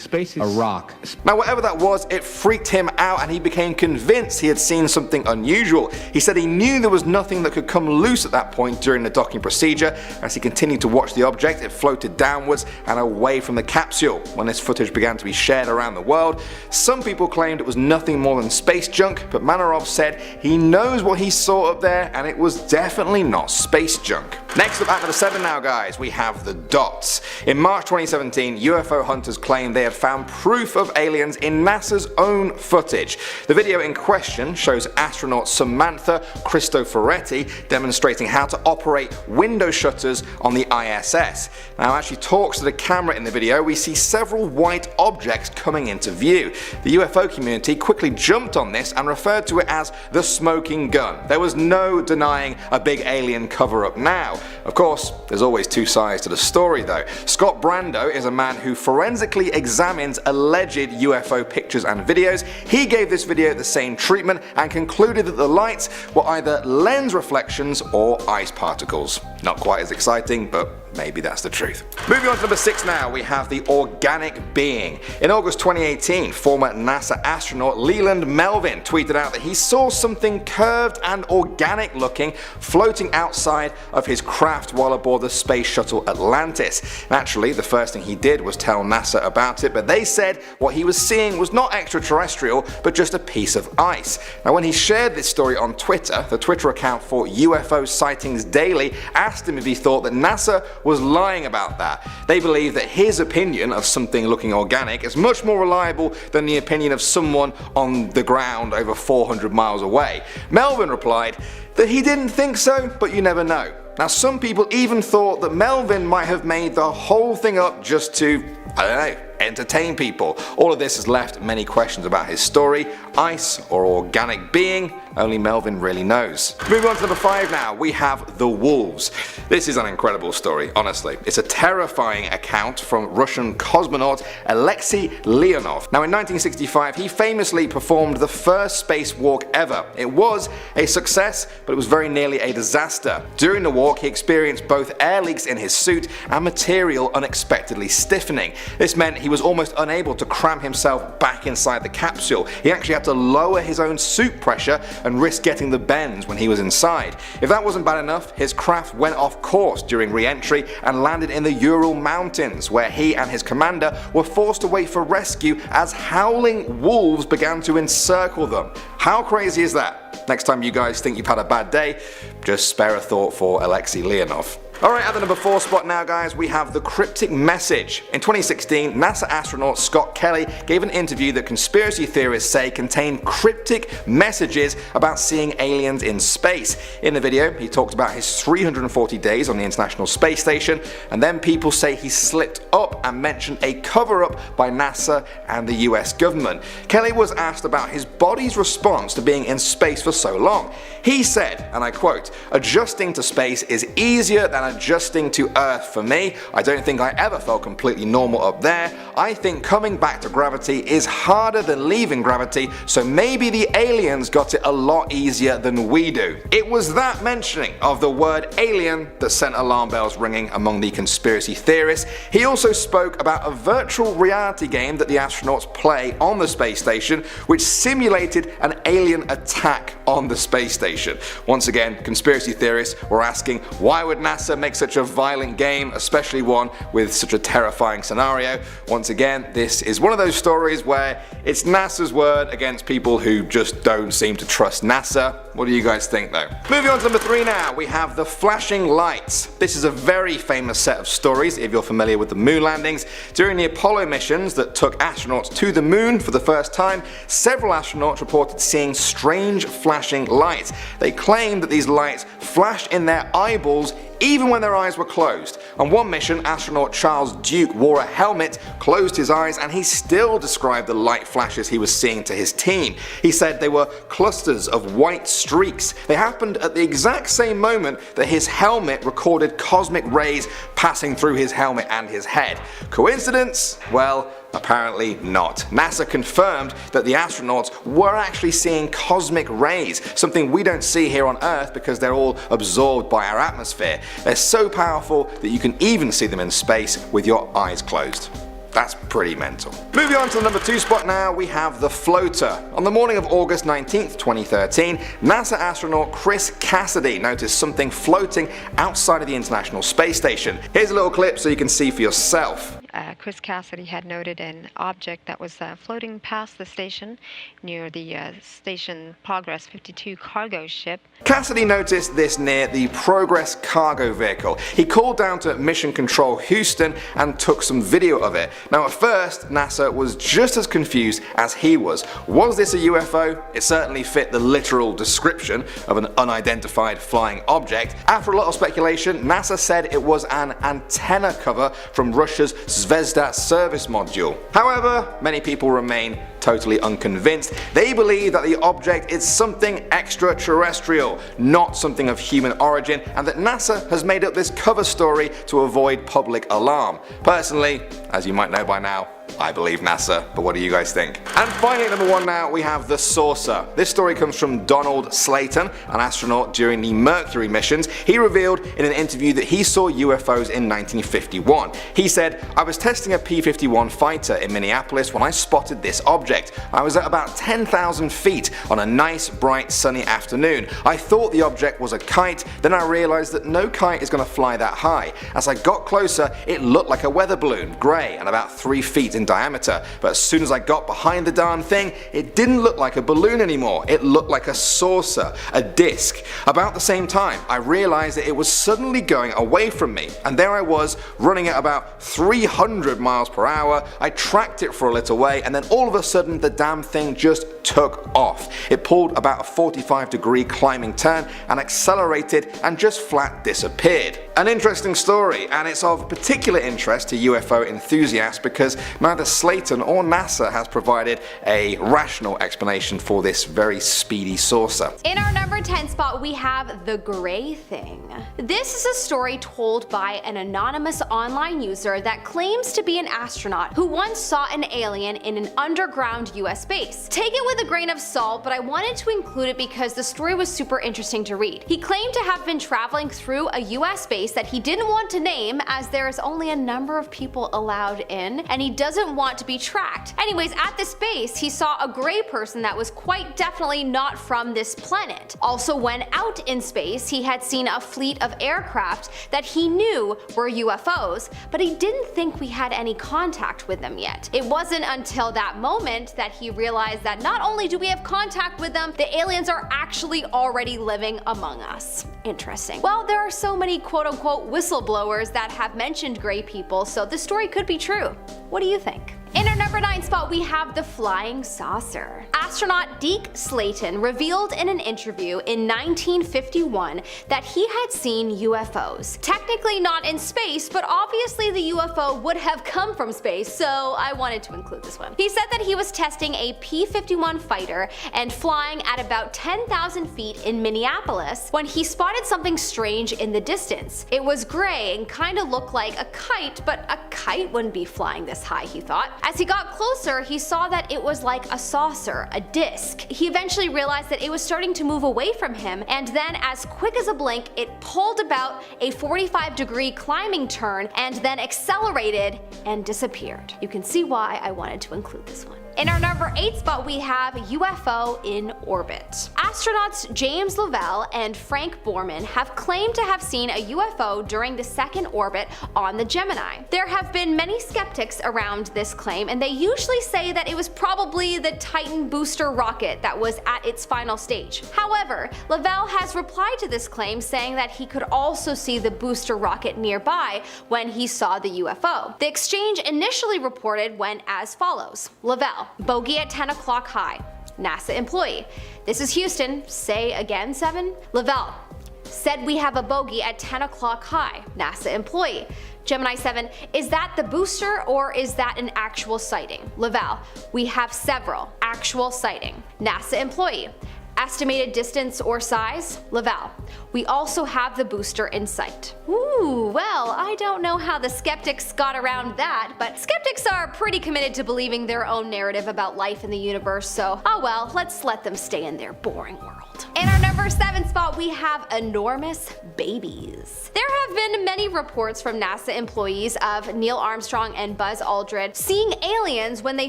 space is a rock. Now whatever that was, it freaked him out and he became convinced he had seen something unusual. He said he knew there was nothing that could come loose at that point during the docking procedure. As he continued to watch the object, it floated downwards and away from the capsule. When this footage began to be shared around the world, some people claimed it was nothing more than space junk, but Manarov said he knows what he saw up there and it was definitely not space junk. Next up at number 7 now guys, we have the dots. In March 2017, UFO hunters claimed they had found proof of aliens in NASA's own footage. The video in question shows astronaut Samantha Cristoforetti demonstrating how to operate window shutters on the ISS. Now as she talks to the camera in the video, we see several white objects coming into view. The UFO community quickly jumped on this and referred to it as the smoking gun. There was no denying a big alien cover-up now. Of course, there's always two sides to the story though. Scott Brando is a man who forensically examines alleged UFO pictures and videos. He gave this video the same treatment and concluded that the lights were either lens reflections or ice particles. Not quite as exciting, but maybe that's the truth. Moving on to number 6 now, we have the organic being. In August 2018, former NASA astronaut Leland Melvin tweeted out that he saw something curved and organic looking floating outside of his craft while aboard the space shuttle Atlantis. Naturally, the first thing he did was tell NASA about it, but they said what he was seeing was not extraterrestrial, but just a piece of ice. Now when he shared this story on Twitter, the Twitter account for UFO Sightings Daily asked him if he thought that NASA was lying about that. They believe that his opinion of something looking organic is much more reliable than the opinion of someone on the ground over 400 miles away. Melvin replied that he didn't think so, but you never know. Now some people even thought that Melvin might have made the whole thing up just to, I don't know, entertain people. All of this has left many questions about his story. Ice or organic being? Only Melvin really knows. Moving on to number 5 now, we have the wolves. This is an incredible story, honestly. It's a terrifying account from Russian cosmonaut Alexei Leonov. Now in 1965 he famously performed the first spacewalk ever. It was a success, but it was very nearly a disaster. During the walk he experienced both air leaks in his suit and material unexpectedly stiffening. This meant he was almost unable to cram himself back inside the capsule. He actually had to lower his own suit pressure and risk getting the bends when he was inside. If that wasn't bad enough, his craft went off course during re-entry and landed in the Ural Mountains, where he and his commander were forced to wait for rescue as howling wolves began to encircle them. How crazy is that? Next time you guys think you've had a bad day, just spare a thought for Alexei Leonov. Alright, at the number 4 spot now guys, we have the cryptic message. In 2016, NASA astronaut Scott Kelly gave an interview that conspiracy theorists say contained cryptic messages about seeing aliens in space. In the video, he talked about his 340 days on the International Space Station, and then people say he slipped up and mentioned a cover-up by NASA and the US government. Kelly was asked about his body's response to being in space for so long. He said, and I quote, "Adjusting to space is easier than adjusting to Earth for me. I don't think I ever felt completely normal up there. I think coming back to gravity is harder than leaving gravity, so maybe the aliens got it a lot easier than we do." It was that mentioning of the word alien that sent alarm bells ringing among the conspiracy theorists. He also spoke about a virtual reality game that the astronauts play on the space station, which simulated an alien attack on the space station. Once again, conspiracy theorists were asking, why would NASA make such a violent game, especially one with such a terrifying scenario? Once again, this is one of those stories where it's NASA's word against people who just don't seem to trust NASA. What do you guys think though? Moving on to number 3 now, we have the flashing lights. This is a very famous set of stories if you're familiar with the moon landings. During the Apollo missions that took astronauts to the moon for the first time, several astronauts reported seeing strange flashing lights. They claimed that these lights flashed in their eyeballs even when their eyes were closed. On one mission, astronaut Charles Duke wore a helmet, closed his eyes, and he still described the light flashes he was seeing to his team. He said they were clusters of white streaks. They happened at the exact same moment that his helmet recorded cosmic rays passing through his helmet and his head. Coincidence? Well, apparently not. NASA confirmed that the astronauts were actually seeing cosmic rays, something we don't see here on Earth because they're all absorbed by our atmosphere. They're so powerful that you can even see them in space with your eyes closed. That's pretty mental. Moving on to the number 2 spot now, we have the floater. On the morning of August 19th, 2013, NASA astronaut Chris Cassidy noticed something floating outside of the International Space Station. Here's a little clip so you can see for yourself. Chris Cassidy had noted an object that was floating past the station near the Station Progress 52 cargo ship. Cassidy noticed this near the Progress cargo vehicle. He called down to Mission Control Houston and took some video of it. Now at first, NASA was just as confused as he was. Was this a UFO? It certainly fit the literal description of an unidentified flying object. After a lot of speculation, NASA said it was an antenna cover from Russia's Zvezda service module. However, many people remain totally unconvinced. They believe that the object is something extraterrestrial, not something of human origin, and that NASA has made up this cover story to avoid public alarm. Personally, as you might know by now, I believe NASA, but what do you guys think? And finally, at number 1 now, we have the saucer. This story comes from Donald Slayton, an astronaut during the Mercury missions. He revealed in an interview that he saw UFOs in 1951. He said, "I was testing a P-51 fighter in Minneapolis when I spotted this object. I was at about 10,000 feet on a nice, bright, sunny afternoon. I thought the object was a kite, then I realized that no kite is going to fly that high. As I got closer, it looked like a weather balloon, grey and about 3 feet in in diameter, but as soon as I got behind the darn thing, it didn't look like a balloon anymore. It looked like a saucer, a disc. About the same time, I realized that it was suddenly going away from me, and there I was, running at about 300 miles per hour. I tracked it for a little way, and then all of a sudden the damn thing just took off. It pulled about a 45-degree climbing turn and accelerated and just flat disappeared. An interesting story, and it's of particular interest to UFO enthusiasts because neither Slayton or NASA has provided a rational explanation for this very speedy saucer. In our number 10 spot, we have the gray thing. This is a story told by an anonymous online user that claims to be an astronaut who once saw an alien in an underground US base. Take it with a grain of salt, but I wanted to include it because the story was super interesting to read. He claimed to have been traveling through a US base that he didn't want to name as there is only a number of people allowed in and he doesn't want to be tracked. Anyways, at this base he saw a gray person that was quite definitely not from this planet. Also, when out in space he had seen a fleet of aircraft that he knew were UFOs, but he didn't think we had any contact with them yet. It wasn't until that moment that he realized that not only do we have contact with them, the aliens are actually already living among us. Interesting. Well, there are so many quote-unquote whistleblowers that have mentioned gray people, so this story could be true. What do you think? In our number 9 spot, we have the flying saucer. Astronaut Deke Slayton revealed in an interview in 1951 that he had seen UFOs. Technically not in space, but obviously the UFO would have come from space, so I wanted to include this one. He said that he was testing a P-51 fighter and flying at about 10,000 feet in Minneapolis when he spotted something strange in the distance. It was gray and kind of looked like a kite, but a kite wouldn't be flying this high, he thought. As he got closer, he saw that it was like a saucer, a disc. He eventually realized that it was starting to move away from him, and then as quick as a blink, it pulled about a 45-degree climbing turn and then accelerated and disappeared. You can see why I wanted to include this one. In our number 8 spot, we have UFO in orbit. Astronauts James Lovell and Frank Borman have claimed to have seen a UFO during the second orbit on the Gemini. There have been many skeptics around this claim, and they usually say that it was probably the Titan booster rocket that was at its final stage. However, Lovell has replied to this claim saying that he could also see the booster rocket nearby when he saw the UFO. The exchange initially reported went as follows. Lovell: bogey at 10 o'clock high. NASA employee: this is Houston, say again 7. Lovell: said we have a bogey at 10 o'clock high. NASA employee: Gemini 7, is that the booster or is that an actual sighting? Lovell: we have several. Actual sighting. NASA employee: estimated distance or size? Lovell: we also have the booster in sight. Ooh, well, I don't know how the skeptics got around that, but skeptics are pretty committed to believing their own narrative about life in the universe, so oh well, let's let them stay in their boring world. In our number 7 spot, we have enormous babies. There have been many reports from NASA employees of Neil Armstrong and Buzz Aldrin seeing aliens when they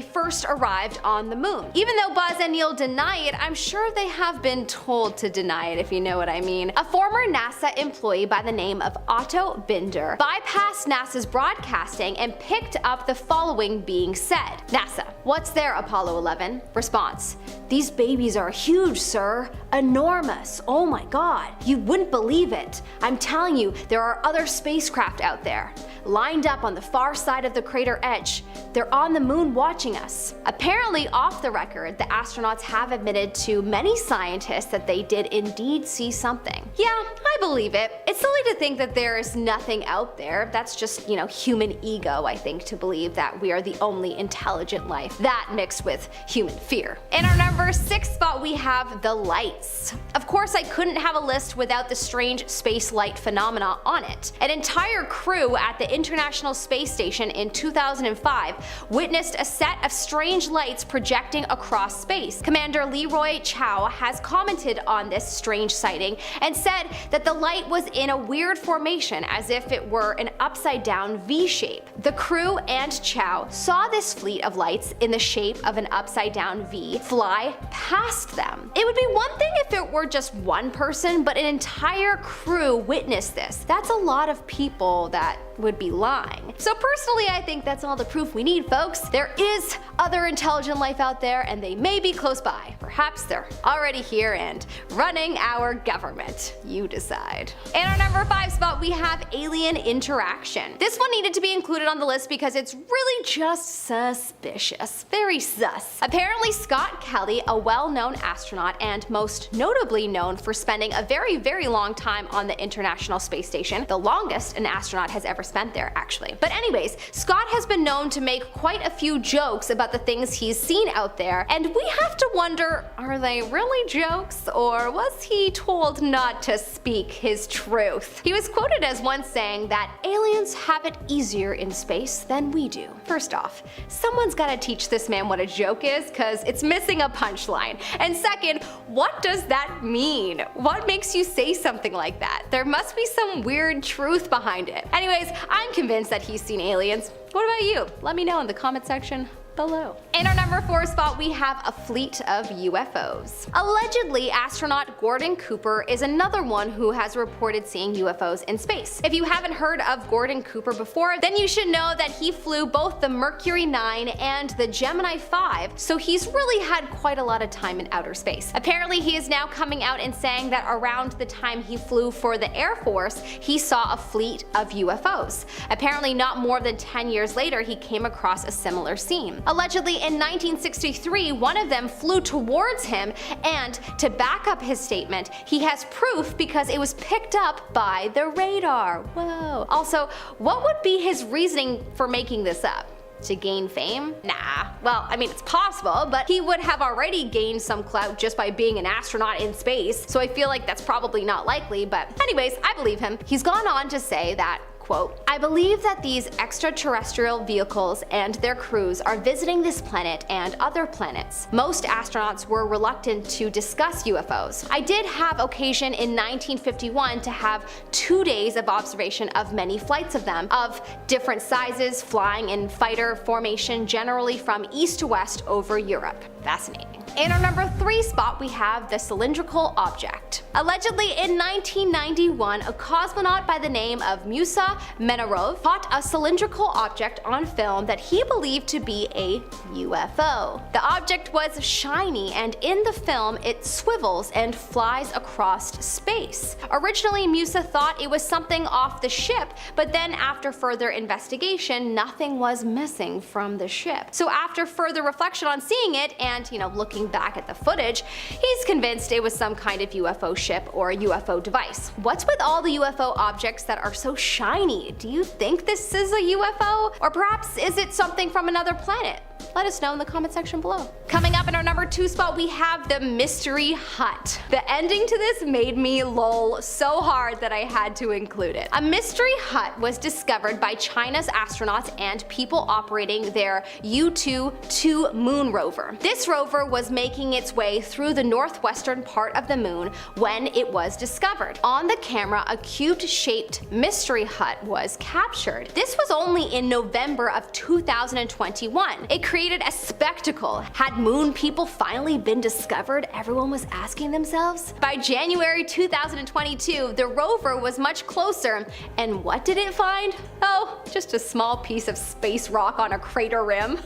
first arrived on the moon. Even though Buzz and Neil deny it, I'm sure they have been told to deny it, if you know what I mean. A former NASA employee by the name of Otto Binder bypassed NASA's broadcasting and picked up the following being said. NASA: what's there, Apollo 11? Response: these babies are huge, sir. Enormous. Oh my god. You wouldn't believe it. I'm telling you, there are other spacecraft out there, lined up on the far side of the crater edge. They're on the moon watching us. Apparently, off the record, the astronauts have admitted to many scientists that they did indeed see something. Yeah, I believe it. It's silly to think that there is nothing out there. That's just, human ego, I think, to believe that we are the only intelligent life. That mixed with human fear. In our number 6 spot, we have the lights. Of course, I couldn't have a list without the strange space light phenomena on it. An entire crew at the International Space Station in 2005 witnessed a set of strange lights projecting across space. Commander Leroy Chow has commented on this strange sighting and said that the light was in a weird formation as if it were an upside down V shape. The crew and Chow saw this fleet of lights in the shape of an upside down V fly past them. It would be one thing if it were just one person, but an entire crew witnessed this. That's a lot of people that would be lying. So personally, I think that's all the proof we need, folks. There is other intelligent life out there, and they may be close by. Perhaps they're already here and running our government. You decide. In our number 5 spot, we have alien interaction. This one needed to be included on the list because it's really just suspicious. Very sus. Apparently, Scott Kelly, a well-known astronaut and most notably known for spending a very, very long time on the International Space Station, the longest an astronaut has ever spent there, actually. But anyways, Scott has been known to make quite a few jokes about the things he's seen out there, and we have to wonder, are they really jokes, or was he told not to speak his truth? He was quoted as once saying that aliens have it easier in space than we do. First off, someone's gotta teach this man what a joke is, cause it's missing a punchline. And second, what does that mean? What makes you say something like that? There must be some weird truth behind it. Anyways, I'm convinced that he's seen aliens. What about you? Let me know in the comment section below. In our number 4 spot, we have a fleet of UFOs. Allegedly, astronaut Gordon Cooper is another one who has reported seeing UFOs in space. If you haven't heard of Gordon Cooper before, then you should know that he flew both the Mercury 9 and the Gemini 5, so he's really had quite a lot of time in outer space. Apparently, he is now coming out and saying that around the time he flew for the Air Force, he saw a fleet of UFOs. Apparently, not more than 10 years later, he came across a similar scene. Allegedly, in 1963, one of them flew towards him, and to back up his statement, he has proof because it was picked up by the radar. Whoa. Also, what would be his reasoning for making this up? To gain fame? Nah. Well, I mean, it's possible, but he would have already gained some clout just by being an astronaut in space, so I feel like that's probably not likely, but anyways, I believe him. He's gone on to say that, quote, "I believe that these extraterrestrial vehicles and their crews are visiting this planet and other planets. Most astronauts were reluctant to discuss UFOs. I did have occasion in 1951 to have 2 days of observation of many flights of them, of different sizes, flying in fighter formation generally from east to west over Europe." Fascinating. In our number 3 spot, we have the cylindrical object. Allegedly, in 1991, a cosmonaut by the name of Musa Menarov caught a cylindrical object on film that he believed to be a UFO. The object was shiny, and in the film it swivels and flies across space. Originally, Musa thought it was something off the ship, but then after further investigation, nothing was missing from the ship. So after further reflection on seeing it and, looking back at the footage, he's convinced it was some kind of UFO ship or UFO device. What's with all the UFO objects that are so shiny? Do you think this is a UFO? Or perhaps is it something from another planet? Let us know in the comment section below. Coming up in our number 2 spot, we have the mystery hut. The ending to this made me lol so hard that I had to include it. A mystery hut was discovered by China's astronauts and people operating their U-2 moon rover. This rover was making its way through the northwestern part of the moon when it was discovered. On the camera, a cube-shaped mystery hut was captured. This was only in November of 2021. It created a spectacle. Had moon people finally been discovered? Everyone was asking themselves. By January 2022, the rover was much closer, and what did it find? Oh, just a small piece of space rock on a crater rim.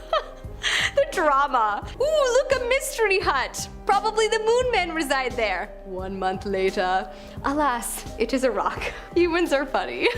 The drama. Ooh, look, a mystery hut. Probably the moon men reside there. 1 month later, alas, it is a rock. Humans are funny.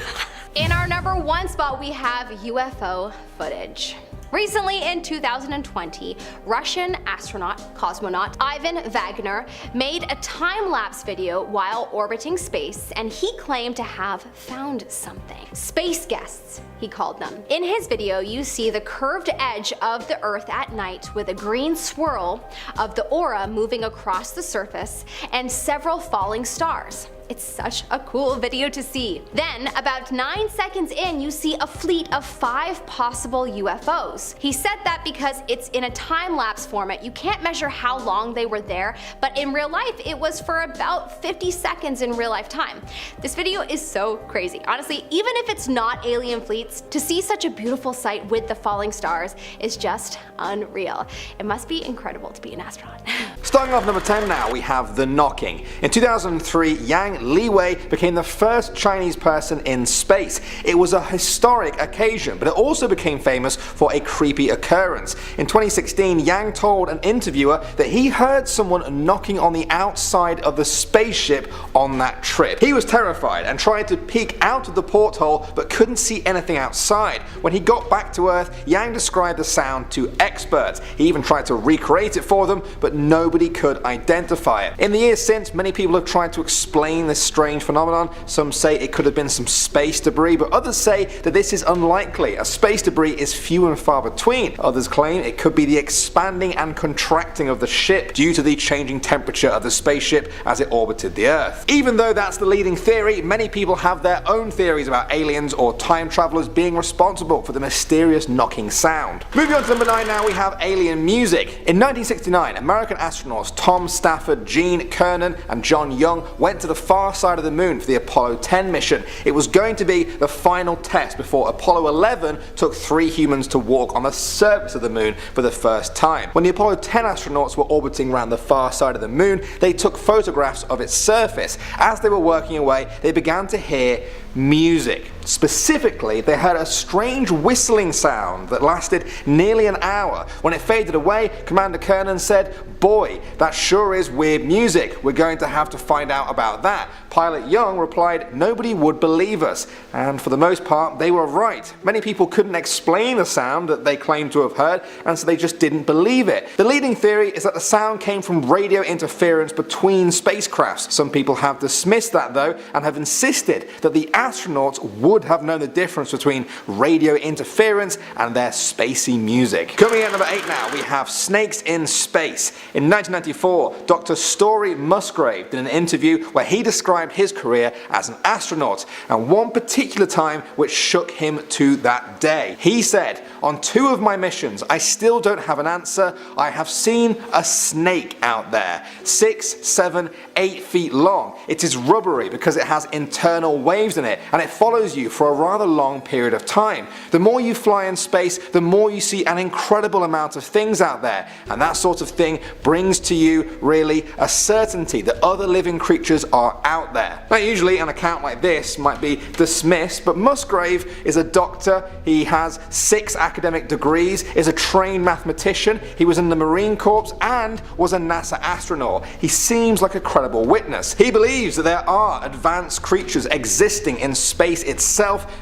In our number 1 spot, we have UFO footage. Recently, in 2020, Russian astronaut, cosmonaut Ivan Vagner made a time-lapse video while orbiting space, and he claimed to have found something. Space guests, he called them. In his video, you see the curved edge of the Earth at night with a green swirl of the aura moving across the surface and several falling stars. It's such a cool video to see. Then, about 9 seconds in, you see a fleet of 5 possible UFOs. He said that because it's in a time-lapse format, you can't measure how long they were there, but in real life, it was for about 50 seconds in real life time. This video is so crazy. Honestly, even if it's not alien fleets, to see such a beautiful sight with the falling stars is just unreal. It must be incredible to be an astronaut. Starting off number 10 now, we have the knocking. In 2003, Yang Liwei became the first Chinese person in space. It was a historic occasion, but it also became famous for a creepy occurrence. In 2016, Yang told an interviewer that he heard someone knocking on the outside of the spaceship on that trip. He was terrified and tried to peek out of the porthole but couldn't see anything outside. When he got back to Earth, Yang described the sound to experts. He even tried to recreate it for them, but nobody could identify it. In the years since, many people have tried to explain this strange phenomenon. Some say it could have been some space debris, but others say that this is unlikely, as space debris is few and far between. Others claim it could be the expanding and contracting of the ship due to the changing temperature of the spaceship as it orbited the Earth. Even though that's the leading theory, many people have their own theories about aliens or time travelers being responsible for the mysterious knocking sound. Moving on to number 9 now, we have alien music. In 1969, American astronauts Tom Stafford, Gene Cernan and John Young went to the far side of the moon for the Apollo 10 mission. It was going to be the final test before Apollo 11 took 3 humans to walk on the surface of the moon for the first time. When the Apollo 10 astronauts were orbiting around the far side of the moon, they took photographs of its surface. As they were working away, they began to hear music. Specifically, they heard a strange whistling sound that lasted nearly an hour. When it faded away, Commander Cernan said, "Boy, that sure is weird music. We're going to have to find out about that." Pilot Young replied, "Nobody would believe us." And for the most part, they were right. Many people couldn't explain the sound that they claimed to have heard, and so they just didn't believe it. The leading theory is that the sound came from radio interference between spacecrafts. Some people have dismissed that though, and have insisted that the astronauts would have known the difference between radio interference and their spacey music. Coming in at number 8 now, we have snakes in space. In 1994, Dr. Story Musgrave did an interview where he described his career as an astronaut, and one particular time which shook him to that day. He said, "On 2 of my missions, I still don't have an answer. I have seen a snake out there, 6, 7, 8 feet long. It is rubbery because it has internal waves in it, and it follows you for a rather long period of time. The more you fly in space, the more you see an incredible amount of things out there, and that sort of thing brings to you really a certainty that other living creatures are out there." Now usually an account like this might be dismissed, but Musgrave is a doctor, he has 6 academic degrees, is a trained mathematician, he was in the Marine Corps and was a NASA astronaut. He seems like a credible witness. He believes that there are advanced creatures existing in space itself,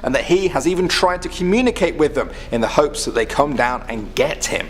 and that he has even tried to communicate with them in the hopes that they come down and get him.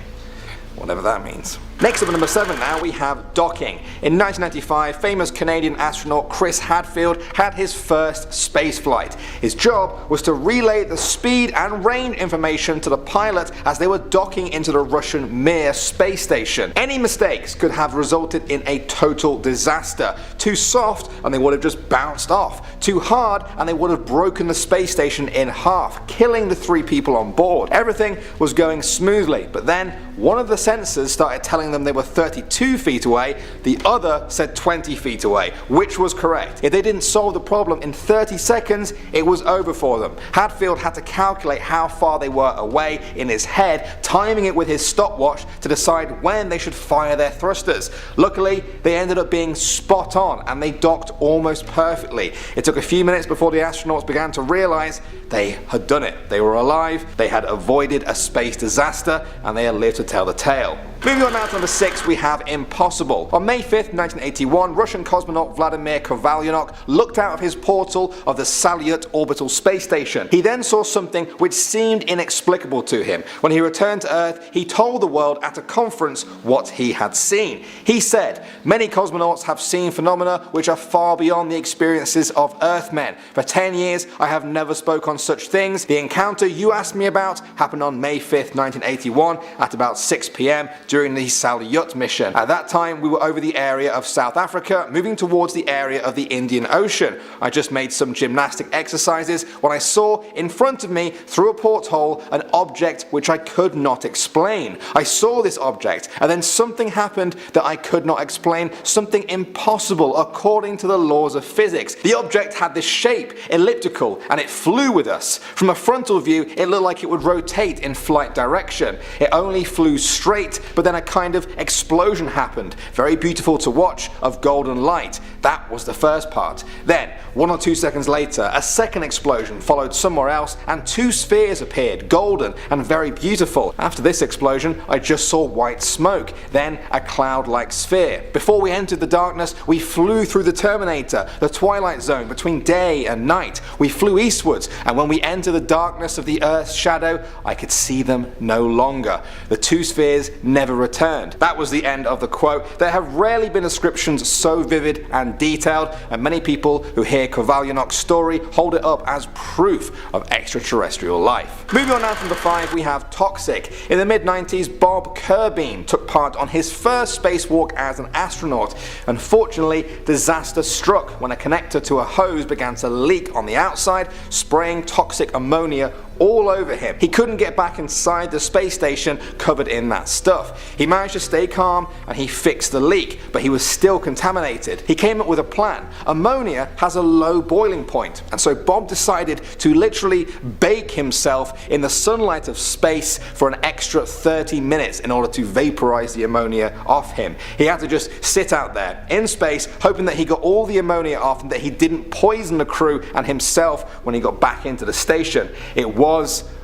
Whatever that means. Next up at number 7 now, we have docking. In 1995, famous Canadian astronaut Chris Hadfield had his first space flight. His job was to relay the speed and range information to the pilot as they were docking into the Russian Mir space station. Any mistakes could have resulted in a total disaster. Too soft and they would have just bounced off. Too hard and they would have broken the space station in half, killing the 3 people on board. Everything was going smoothly, but then one of the sensors started telling them they were 32 feet away, the other said 20 feet away, which was correct. If they didn't solve the problem in 30 seconds, it was over for them. Hadfield had to calculate how far they were away in his head, timing it with his stopwatch to decide when they should fire their thrusters. Luckily, they ended up being spot on and they docked almost perfectly. It took a few minutes before the astronauts began to realize they had done it. They were alive, they had avoided a space disaster, and they had lived to tell the tale. Moving on now to number 6, we have impossible. On May 5th, 1981, Russian cosmonaut Vladimir Kovalyonok looked out of his portal of the Salyut orbital space station. He then saw something which seemed inexplicable to him. When he returned to Earth, he told the world at a conference what he had seen. He said, "Many cosmonauts have seen phenomena which are far beyond the experiences of Earthmen. For 10 years, I have never spoke on such things. The encounter you asked me about happened on May 5th, 1981 at about 6 p.m. during the Salyut mission. At that time, we were over the area of South Africa, moving towards the area of the Indian Ocean. I just made some gymnastic exercises when I saw in front of me, through a porthole, an object which I could not explain. I saw this object, and then something happened that I could not explain, something impossible according to the laws of physics. The object had this shape, elliptical, and it flew with us. From a frontal view, it looked like it would rotate in flight direction. It only flew straight, but then a kind of explosion happened, very beautiful to watch, of golden light. That was the first part. Then, 1 or 2 seconds later, a second explosion followed somewhere else, and 2 spheres appeared, golden and very beautiful. After this explosion, I just saw white smoke, then a cloud-like sphere. Before we entered the darkness, we flew through the Terminator, the twilight zone between day and night. We flew eastwards, and when we entered the darkness of the Earth's shadow, I could see them no longer. The 2 spheres never returned. That was the end of the quote. There have rarely been descriptions so vivid and detailed, and many people who hear Kovalyonok's story hold it up as proof of extraterrestrial life. Moving on now to number 5, we have toxic. In the mid-90s, Bob Kerbean took part on his first spacewalk as an astronaut. Unfortunately, disaster struck when a connector to a hose began to leak on the outside, spraying toxic ammonia all over him. He couldn't get back inside the space station covered in that stuff. He managed to stay calm and he fixed the leak, but he was still contaminated. He came up with a plan. Ammonia has a low boiling point, and so Bob decided to literally bake himself in the sunlight of space for an extra 30 minutes in order to vaporize the ammonia off him. He had to just sit out there in space, hoping that he got all the ammonia off and that he didn't poison the crew and himself when he got back into the station. It was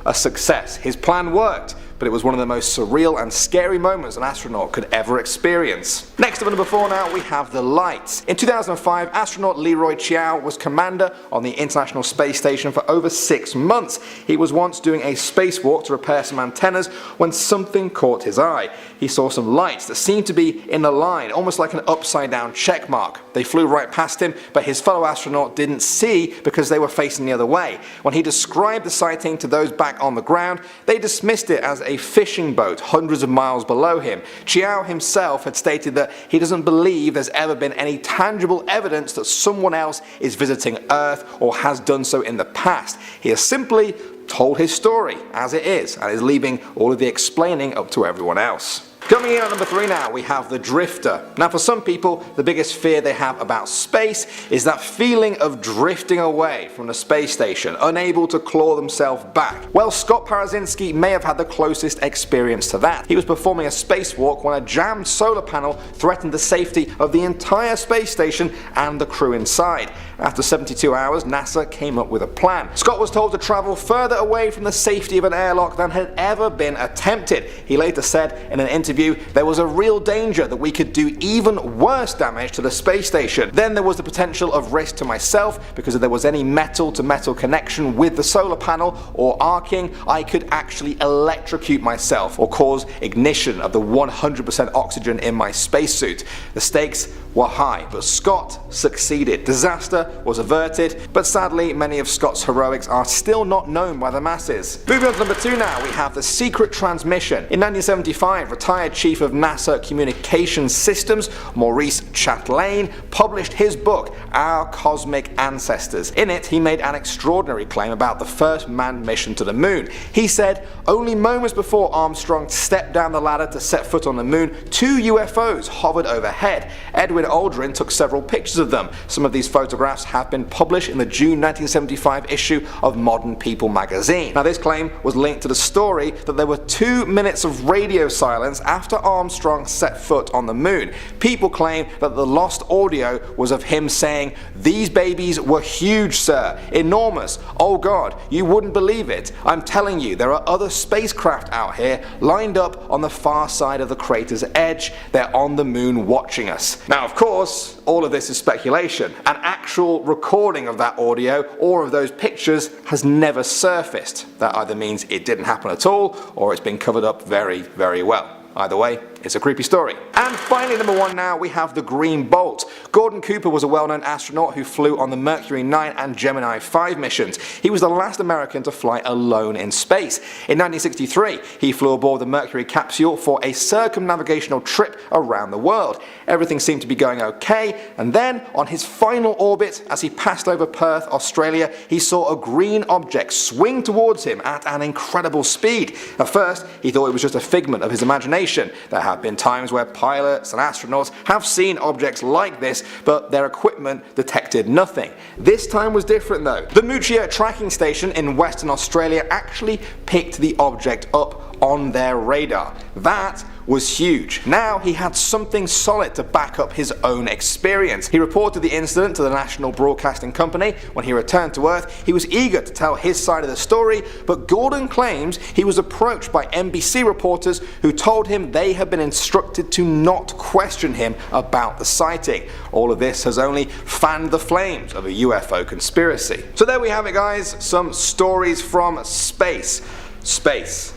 a success. His plan worked, but it was one of the most surreal and scary moments an astronaut could ever experience. Next up at number 4 now, we have the lights. In 2005, astronaut Leroy Chiao was commander on the International Space Station for over 6 months. He was once doing a spacewalk to repair some antennas when something caught his eye. He saw some lights that seemed to be in a line, almost like an upside down check mark. They flew right past him, but his fellow astronaut didn't see because they were facing the other way. When he described the sighting to those back on the ground, they dismissed it as a fishing boat hundreds of miles below him. Chiao himself had stated that he doesn't believe there's ever been any tangible evidence that someone else is visiting Earth or has done so in the past. He has simply told his story as it is and is leaving all of the explaining up to everyone else. Coming in at number 3 now, we have the drifter. Now for some people, the biggest fear they have about space is that feeling of drifting away from the space station, unable to claw themselves back. Well, Scott Parazinski may have had the closest experience to that. He was performing a spacewalk when a jammed solar panel threatened the safety of the entire space station and the crew inside. After 72 hours, NASA came up with a plan. Scott was told to travel further away from the safety of an airlock than had ever been attempted. He later said in an interview, there was a real danger that we could do even worse damage to the space station. Then there was the potential of risk to myself because if there was any metal to metal connection with the solar panel or arcing, I could actually electrocute myself or cause ignition of the 100% oxygen in my spacesuit. The stakes were high, but Scott succeeded. Disaster was averted, but sadly many of Scott's heroics are still not known by the masses. Moving on to number 2 now, we have the secret transmission. In 1975, retired chief of NASA Communications Systems, Maurice Chatelain, published his book, Our Cosmic Ancestors. In it, he made an extraordinary claim about the first manned mission to the moon. He said, only moments before Armstrong stepped down the ladder to set foot on the moon, 2 UFOs hovered overhead. Edwin Aldrin took several pictures of them. Some of these photographs have been published in the June 1975 issue of Modern People magazine. Now this claim was linked to the story that there were 2 minutes of radio silence after Armstrong set foot on the moon. People claim that the lost audio was of him saying, "These babies were huge, sir, enormous. Oh God, you wouldn't believe it. I'm telling you, there are other spacecraft out here lined up on the far side of the crater's edge. They're on the moon watching us." Now of course, all of this is speculation. An actual recording of that audio or of those pictures has never surfaced. That either means it didn't happen at all or it's been covered up very, very well. Either way, it's a creepy story. And finally, number 1 now, we have the Green Bolt. Gordon Cooper was a well-known astronaut who flew on the Mercury 9 and Gemini 5 missions. He was the last American to fly alone in space. In 1963, he flew aboard the Mercury capsule for a circumnavigational trip around the world. Everything seemed to be going okay, and then on his final orbit, as he passed over Perth, Australia, he saw a green object swing towards him at an incredible speed. At first, he thought it was just a figment of his imagination. There have been times where pilots and astronauts have seen objects like this, but their equipment detected nothing. This time was different though. The Moochia tracking station in Western Australia actually picked the object up on their radar. That was huge. Now he had something solid to back up his own experience. He reported the incident to the National Broadcasting Company. When he returned to Earth, he was eager to tell his side of the story, but Gordon claims he was approached by NBC reporters who told him they had been instructed to not question him about the sighting. All of this has only fanned the flames of a UFO conspiracy. So there we have it, guys, some stories from space. Space.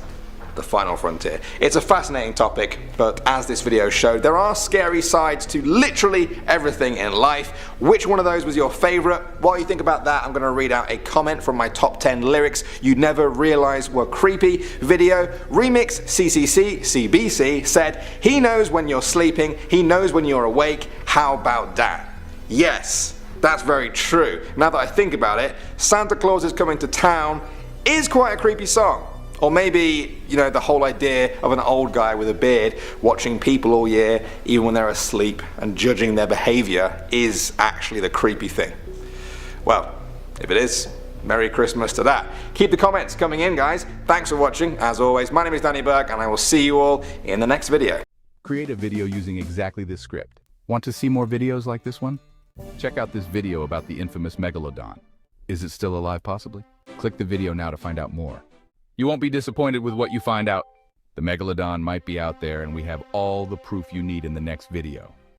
The final frontier. It's a fascinating topic, but as this video showed, there are scary sides to literally everything in life. Which one of those was your favourite? While you think about that, I'm going to read out a comment from my top 10 lyrics you'd never realise were creepy video. Remix CCC CBC said, "He knows when you're sleeping, he knows when you're awake, how about that?" Yes, that's very true. Now that I think about it, Santa Claus is Coming to Town is quite a creepy song. Or maybe, you know, the whole idea of an old guy with a beard watching people all year, even when they're asleep, and judging their behaviour is actually the creepy thing. Well, if it is, Merry Christmas to that. Keep the comments coming in, guys. Thanks for watching. As always, my name is Danny Burke, and I will see you all in the next video. Create a video using exactly this script. Want to see more videos like this one? Check out this video about the infamous Megalodon. Is it still alive, possibly? Click the video now to find out more. You won't be disappointed with what you find out. The Megalodon might be out there, and we have all the proof you need in the next video.